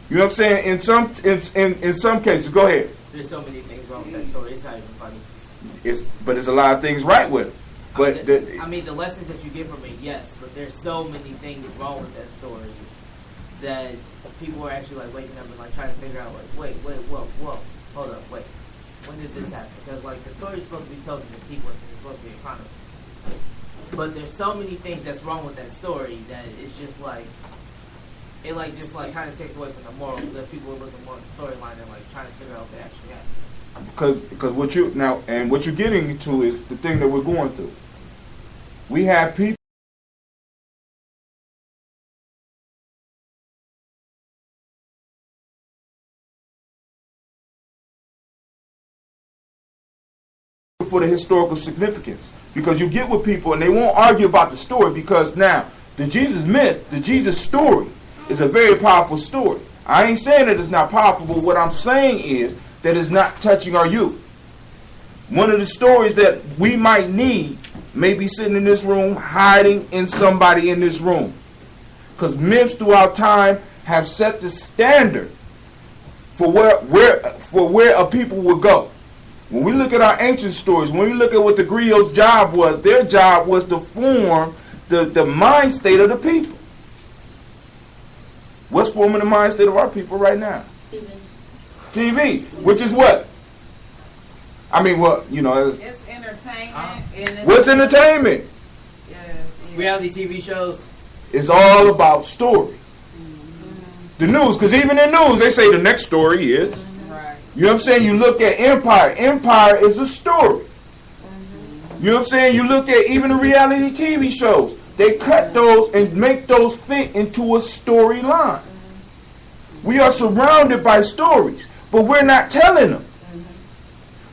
You know what I'm saying? In some cases, go ahead. There's so many things wrong with that story. It's not even funny. But there's a lot of things right with it. But the lessons that you get from it, yes. But there's so many things wrong with that story that people are actually like waking up and like trying to figure out like, wait, whoa, hold up, wait. When did this happen? Because like the story is supposed to be told in a sequence and it's supposed to be a chronicle. But there's so many things that's wrong with that story that it's just like it like just like kind of takes away from the moral because people are looking more at the storyline and like trying to figure out what actually happened. Because what you're getting to is the thing that we're going through. We have people for the historical significance, because you get with people and they won't argue about the story because now The Jesus myth, the Jesus story, is a very powerful story. I ain't saying that it's not powerful, but what I'm saying is that it's not touching our youth. One of the stories that we might need may be sitting in this room, hiding in somebody in this room. Because myths throughout time have set the standard for where a people would go. When we look at our ancient stories, when we look at what the griot's job was, their job was to form the mind state of the people. What's forming the mind state of our people right now? TV, which is what? I mean, what, you know, It's entertainment. And it's what's entertainment? Yeah. Reality TV shows. It's all about story. The news, because even in news, they say the next story is. Right. You know what I'm saying? You look at Empire. Empire is a story. You know what I'm saying? You look at even the reality TV shows. They cut those and make those fit into a storyline. We are surrounded by stories, but we're not telling them.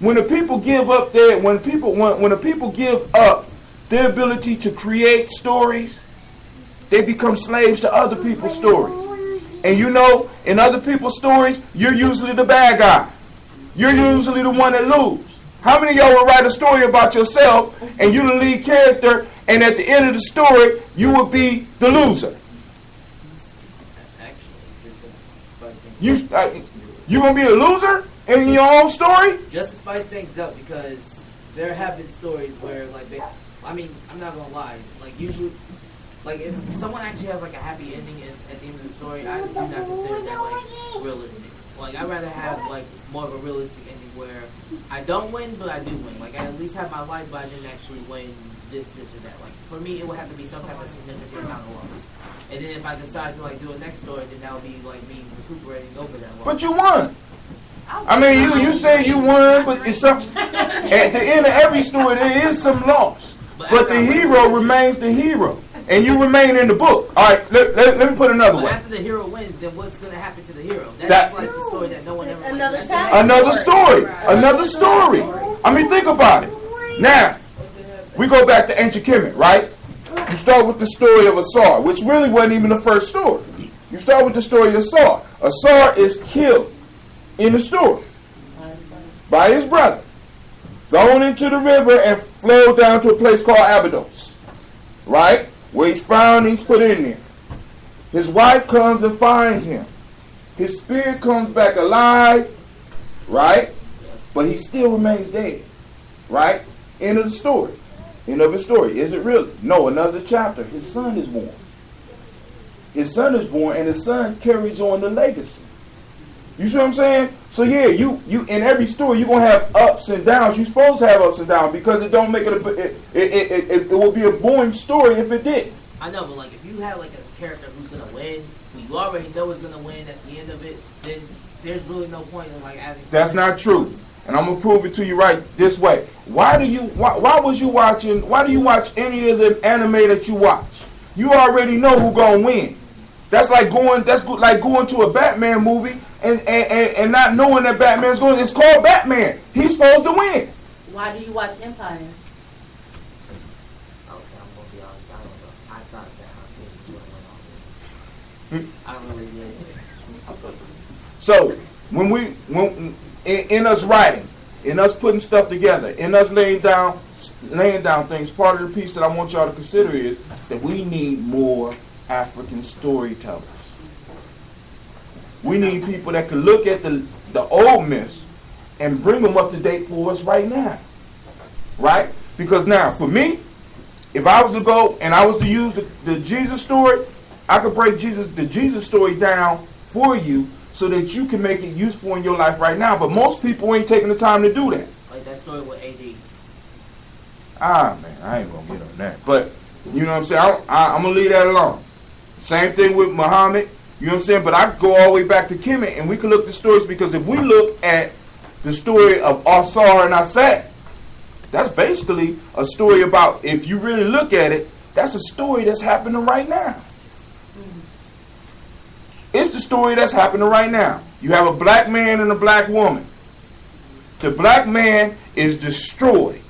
When the people give up when the people give up their ability to create stories, they become slaves to other people's stories. And you know, in other people's stories, you're usually the bad guy. You're usually the one that loses. How many of y'all would write a story about yourself and you're the lead character, and at the end of the story, you would be the loser? You gonna be a loser in your own story? Just to spice things up, because there have been stories where, like, I mean, I'm not gonna lie, like, usually, like, if someone actually has, like, a happy ending at the end of the story, I do not consider that, like, realistic. Like, I'd rather have, like, more of a realistic ending where I don't win, but I do win. Like, I at least have my life, but I didn't actually win this, or that. Like, for me, it would have to be some type of significant amount of loss. And then if I decide to, like, do a next story, then that would be, like, me recuperating over that loss. But you won. I mean, you say you won, but it's some, at the end of every story, there is some loss. But the hero remains the hero. And you remain in the book. All right, let me put another way. After the hero wins, then what's going to happen to the hero? That's like the story that no one ever Another liked. chapter. Another story. I mean, think about it. Now, we go back to ancient Kemet, right? You start with the story of Asar, which really wasn't even the first story. You start with the story of Asar. Asar is killed in the story by his brother, thrown into the river and flowed down to a place called Abydos, right? Where he's found, he's put in there. His wife comes and finds him. His spirit comes back alive, right? But he still remains dead, right? End of the story. End of the story. Is it really? No, another chapter. His son is born. His son is born, and his son carries on the legacy. You see what I'm saying? So yeah, you in every story you're gonna have ups and downs. You're supposed to have ups and downs because it don't make it will be a boring story if it did. I know, but like if you have like a character who's gonna win, who you already know is gonna win at the end of it, then there's really no point in like adding. That's not true, and I'm gonna prove it to you right this way. Why do you watch any of the anime that you watch? You already know who's gonna win. That's like going to a Batman movie and not knowing that Batman's going. It's called Batman. He's supposed to win. Why do you watch Empire? Okay, I'm gonna be honest. I don't know. I thought that I really did. So when in us writing, in us putting stuff together, in us laying down things, part of the piece that I want y'all to consider is that we need more African storytellers. We need people that can look at the old myths and bring them up to date for us right now. Right? Because now, for me, if I was to go and I was to use the Jesus story, I could break the Jesus story down for you so that you can make it useful in your life right now. But most people ain't taking the time to do that. Like that story with AD. Man, I ain't going to get on that. But, you know what I'm saying? I'm going to leave that alone. Same thing with Muhammad. You know what I'm saying? But I go all the way back to Kemet, and we can look at the stories, because if we look at the story of Asar and Asad, that's basically a story about, if you really look at it, that's a story that's happening right now. It's the story that's happening right now. You have a black man and a black woman. The black man is destroyed.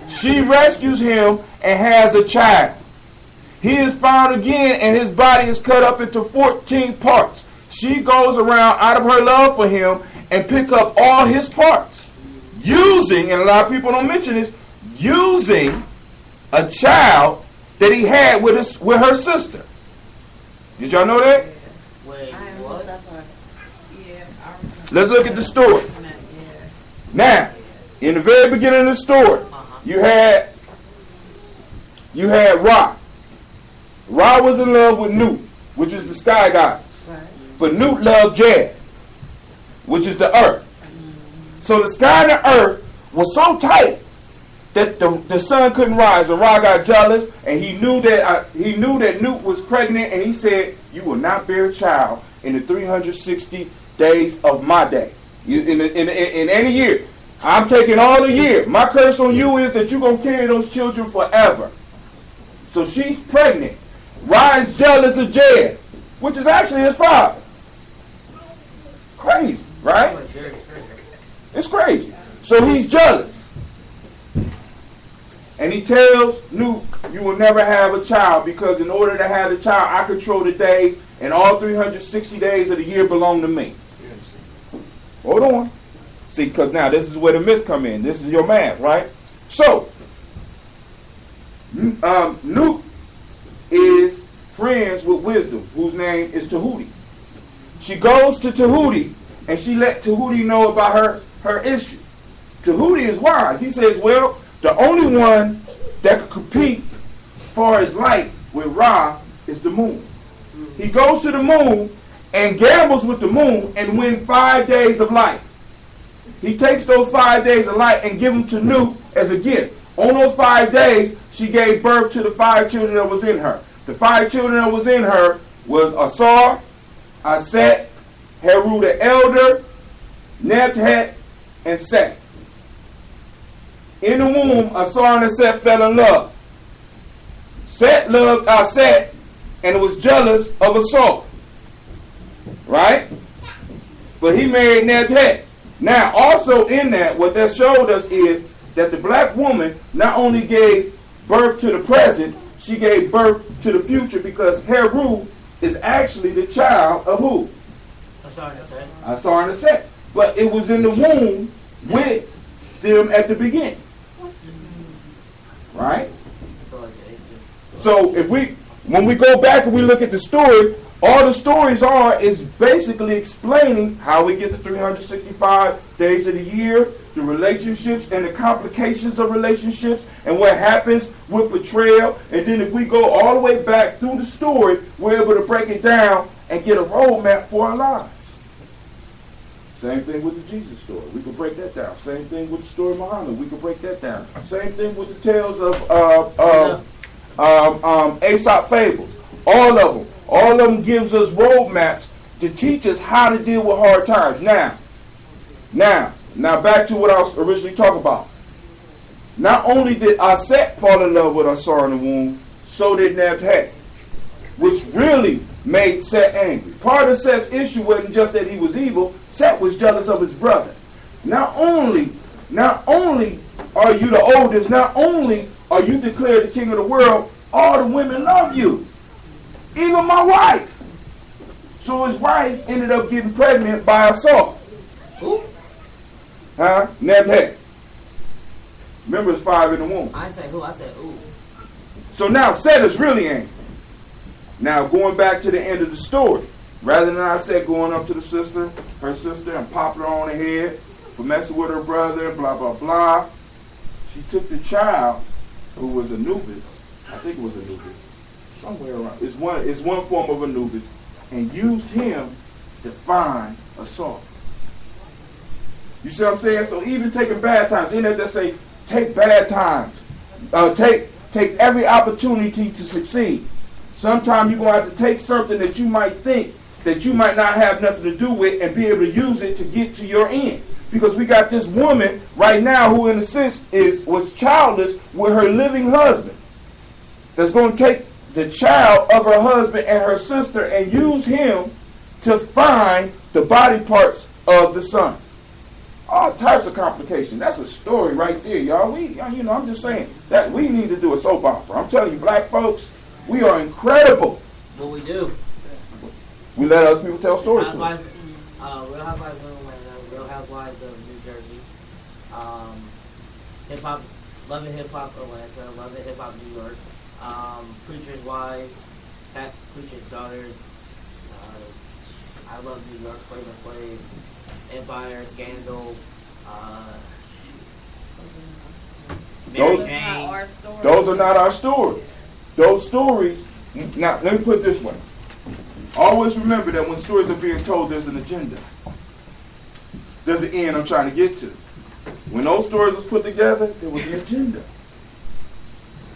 She rescues him and has a child. He is found again, and his body is cut up into 14 parts. She goes around out of her love for him and pick up all his parts, using, and a lot of people don't mention this, using a child that he had with her sister. Did y'all know that? Wait, what? Let's look at the story. Now, in the very beginning of the story, you had Ra. Ra was in love with Nut, which is the sky goddess. But Nut loved Jad, which is the earth. So the sky and the earth was so tight that the sun couldn't rise, and Ra got jealous, and he knew that Nut was pregnant, and he said, "You will not bear a child in the 360 days of my day. In any year, I'm taking all the year. My curse on you is that you're gonna carry those children forever." So she's pregnant. Ra is jealous of Jed, which is actually his father. Crazy, right? It's crazy. So he's jealous. And he tells Nut, "You will never have a child, because in order to have a child, I control the days, and all 360 days of the year belong to me." Hold on. See, because now this is where the myths come in. This is your math, right? So, Nut is friends with Wisdom, whose name is Tahuti. She goes to Tahuti, and she let Tahuti know about her issue. Tahuti is wise. He says, well, the only one that could compete for his light with Ra is the moon. He goes to the moon and gambles with the moon and wins 5 days of life. He takes those 5 days of life and gives them to Nut as a gift. On those 5 days, she gave birth to the 5 children that was in her. The 5 children that was in her was Asar, Aset, Heru the elder, Nebhet, and Set. In the womb, Asar and Aset fell in love. Set loved Aset and was jealous of Asar. Right? But he married Nebhet. Now, also in that, what that showed us is that the black woman not only gave birth to the present, she gave birth to the future, because Heru is actually the child of who? Asar and Aset. But it was in the womb with them at the beginning. Right? So when we go back and we look at the story, all the stories is basically explaining how we get the 365 days of the year, the relationships and the complications of relationships, and what happens with betrayal. And then if we go all the way back through the story, we're able to break it down and get a roadmap for our lives. Same thing with the Jesus story. We can break that down. Same thing with the story of Muhammad. We can break that down. Same thing with the tales of Aesop fables. All of them gives us roadmaps to teach us how to deal with hard times. Now back to what I was originally talking about. Not only did Aset fall in love with Asar in the womb, so did Nebhet, which really made Set angry. Part of Set's issue wasn't just that he was evil. Set was jealous of his brother. Not only are you the oldest, not only are you declared the king of the world, all the women love you. Even my wife. So his wife ended up getting pregnant by Asar. Who? Nebhet. Remember, it's 5 in the womb. I said who? I said ooh. So now Set is really angry. Now going back to the end of the story, rather than I said going up to her sister, and popping her on the head for messing with her brother, blah blah blah, she took the child who was Anubis. I think it was Anubis. Somewhere around. It's one form of Anubis, and used him to find Asar. You see what I'm saying? So even taking bad times, in there they say, take bad times. Take every opportunity to succeed. Sometimes you're going to have to take something that you might think that you might not have nothing to do with and be able to use it to get to your end. Because we got this woman right now who in a sense was childless with her living husband, that's going to take the child of her husband and her sister and use him to find the body parts of the son. All types of complications. That's a story right there, y'all. I'm just saying that we need to do a soap opera. I'm telling you, black folks, We are incredible. What we do. We let other people tell stories. to us. Housewives, Real Housewives of Atlanta, Real Housewives of New Jersey, Hip Hop, Love and Hip Hop Atlanta, Love and Hip Hop New York, Preacher's Wives, Preacher's Daughters, I Love New York, Flavor Flav, Empire, Scandal, Mary Those- Jane. Those are not our stories. Those stories, now let me put it this way. Always remember that when stories are being told, there's an agenda. There's an end I'm trying to get to. When those stories was put together, there was an agenda.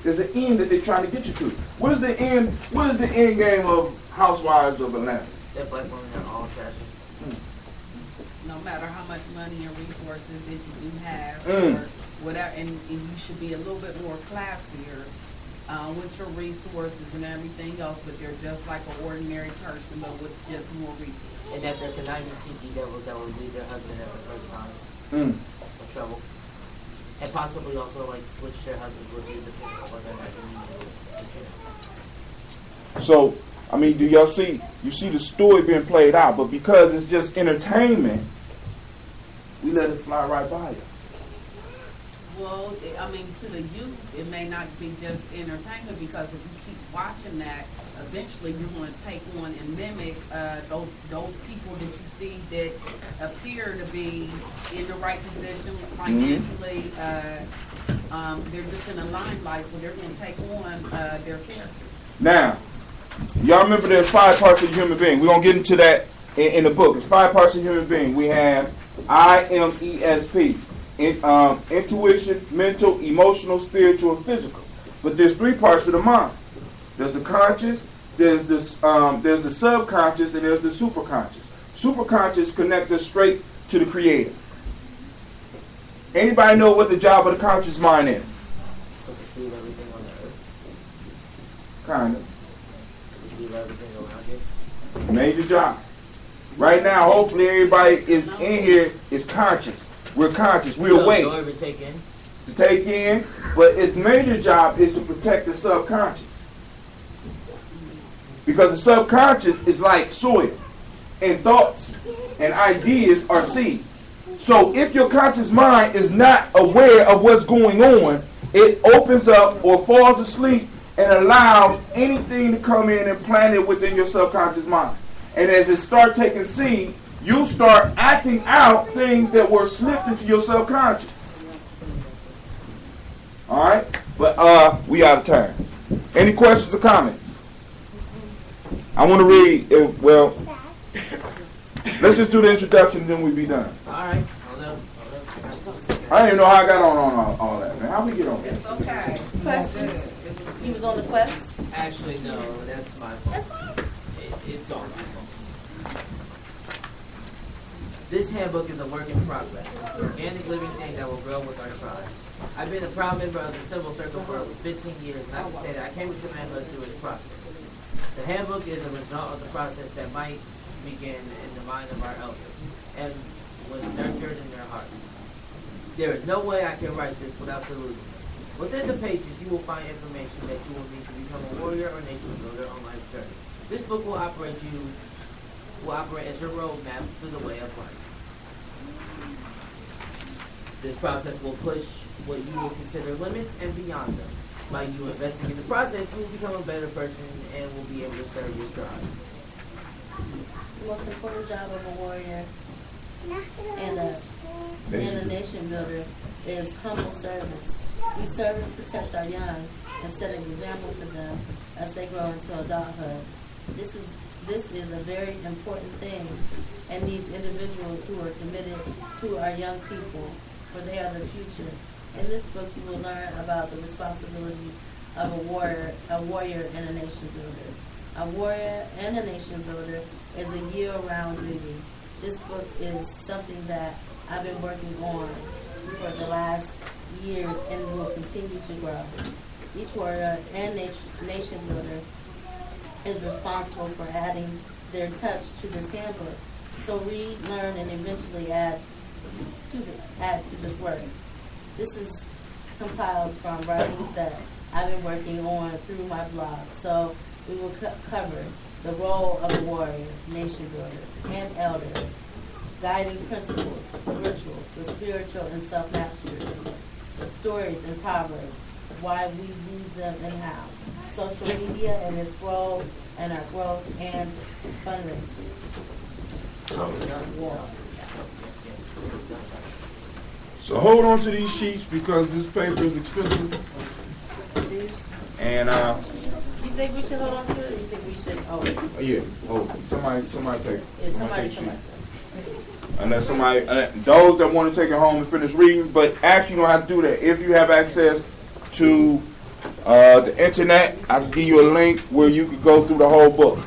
There's an end that they're trying to get you to. What is the end? What is the end game of Housewives of Atlanta? That black women are all trashy. No matter how much money and resources that you do have, Mm. or whatever, and you should be a little bit more classier with your resources and everything else, but they're just like an ordinary person, but with just more resources. And that they're conniving sneaky devils that will leave their husband at the first time of trouble. And possibly also like switch their husbands with you depending on whether or not they need to. So, I mean, do y'all see? You see the story being played out, but because it's just entertainment, we let it fly right by us. Well, I mean, to the youth, it may not be just entertainment, because if you keep watching that, eventually you're going to take on and mimic those people that you see that appear to be in the right position financially. They're just in the limelight, so they're going to take on their character. Now, y'all remember there's 5 parts of the human being. We're going to get into that in the book. It's 5 parts of the human being. We have IMESP. Intuition, mental, emotional, spiritual, and physical. But there's 3 parts of the mind. There's the conscious, there's the subconscious, and there's the superconscious. Superconscious connects us straight to the Creator. Anybody know what the job of the conscious mind is? To perceive everything on the earth. Kind of. Perceive everything around you. Major job. Right now, hopefully everybody is in here is conscious. We're conscious. We're awake Absorb and take in. to take in, but its major job is to protect the subconscious. Because the subconscious is like soil, and thoughts and ideas are seeds. So if your conscious mind is not aware of what's going on, it opens up or falls asleep and allows anything to come in and plant it within your subconscious mind. And as it starts taking seed, you start acting out things that were slipped into your subconscious. All right? But we out of time. Any questions or comments? I want to read, let's just do the introduction and then we'll be done. All right. I didn't even know how I got on all that, man. How we get on that? It's okay. Question. Good. He was on the quest. Actually, no, that's my fault. It's all my fault. This handbook is a work in progress. It's an organic living thing that will grow with our tribe. I've been a proud member of the Civil Circle for over 15 years, and I can say that I came into manhood through its process. The handbook is a result of the process that might begin in the mind of our elders and was nurtured in their hearts. There is no way I can write this without saluting. Within the pages, you will find information that you will need to become a warrior or nation builder on life's journey. This book will operate as your roadmap through the way of life. This process will push what you will consider limits and beyond them. By you investing in the process, you will become a better person and will be able to serve your tribe. The most important job of a warrior and a nation builder is humble service. We serve and protect our young and set an example for them as they grow into adulthood. This is a very important thing, and needs individuals who are committed to our young people, for they are the future. In this book, you will learn about the responsibilities of a warrior, and a nation builder. A warrior and a nation builder is a year-round duty. This book is something that I've been working on for the last years and will continue to grow. Each warrior and nation builder is responsible for adding their touch to this handbook. So read, learn, and eventually add to this work. This is compiled from writings that I've been working on through my blog. So we will cover the role of the warrior, nation builder, and elder, guiding principles, the rituals, the spiritual and self-mastery, the stories and proverbs, why we use them and how, social media and its role and our growth, and fundraising. So hold on to these sheets because this paper is expensive. And You think we should hold on to it, or you think we should? Oh, yeah, hold it. Somebody take it. yeah, Somebody somebody take come sheets. Unless somebody, those that want to take it home and finish reading, but actually you don't have to do that. If you have access to the internet, I can give you a link where you can go through the whole book.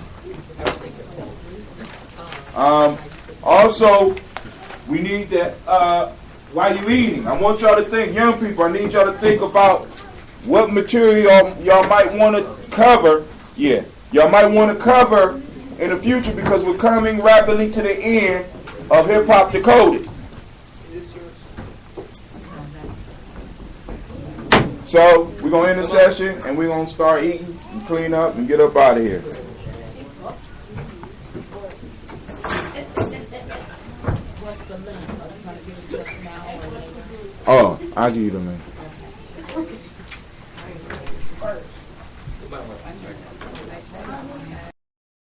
Also, we need that, while you're eating, I want y'all to think, young people, I need y'all to think about what material y'all might want to cover. Yeah, y'all might want to cover in the future because we're coming rapidly to the end of Hip Hop Decoded. So we're going to end the session and we're going to start eating and clean up and get up out of here. Oh, I'll give you the link.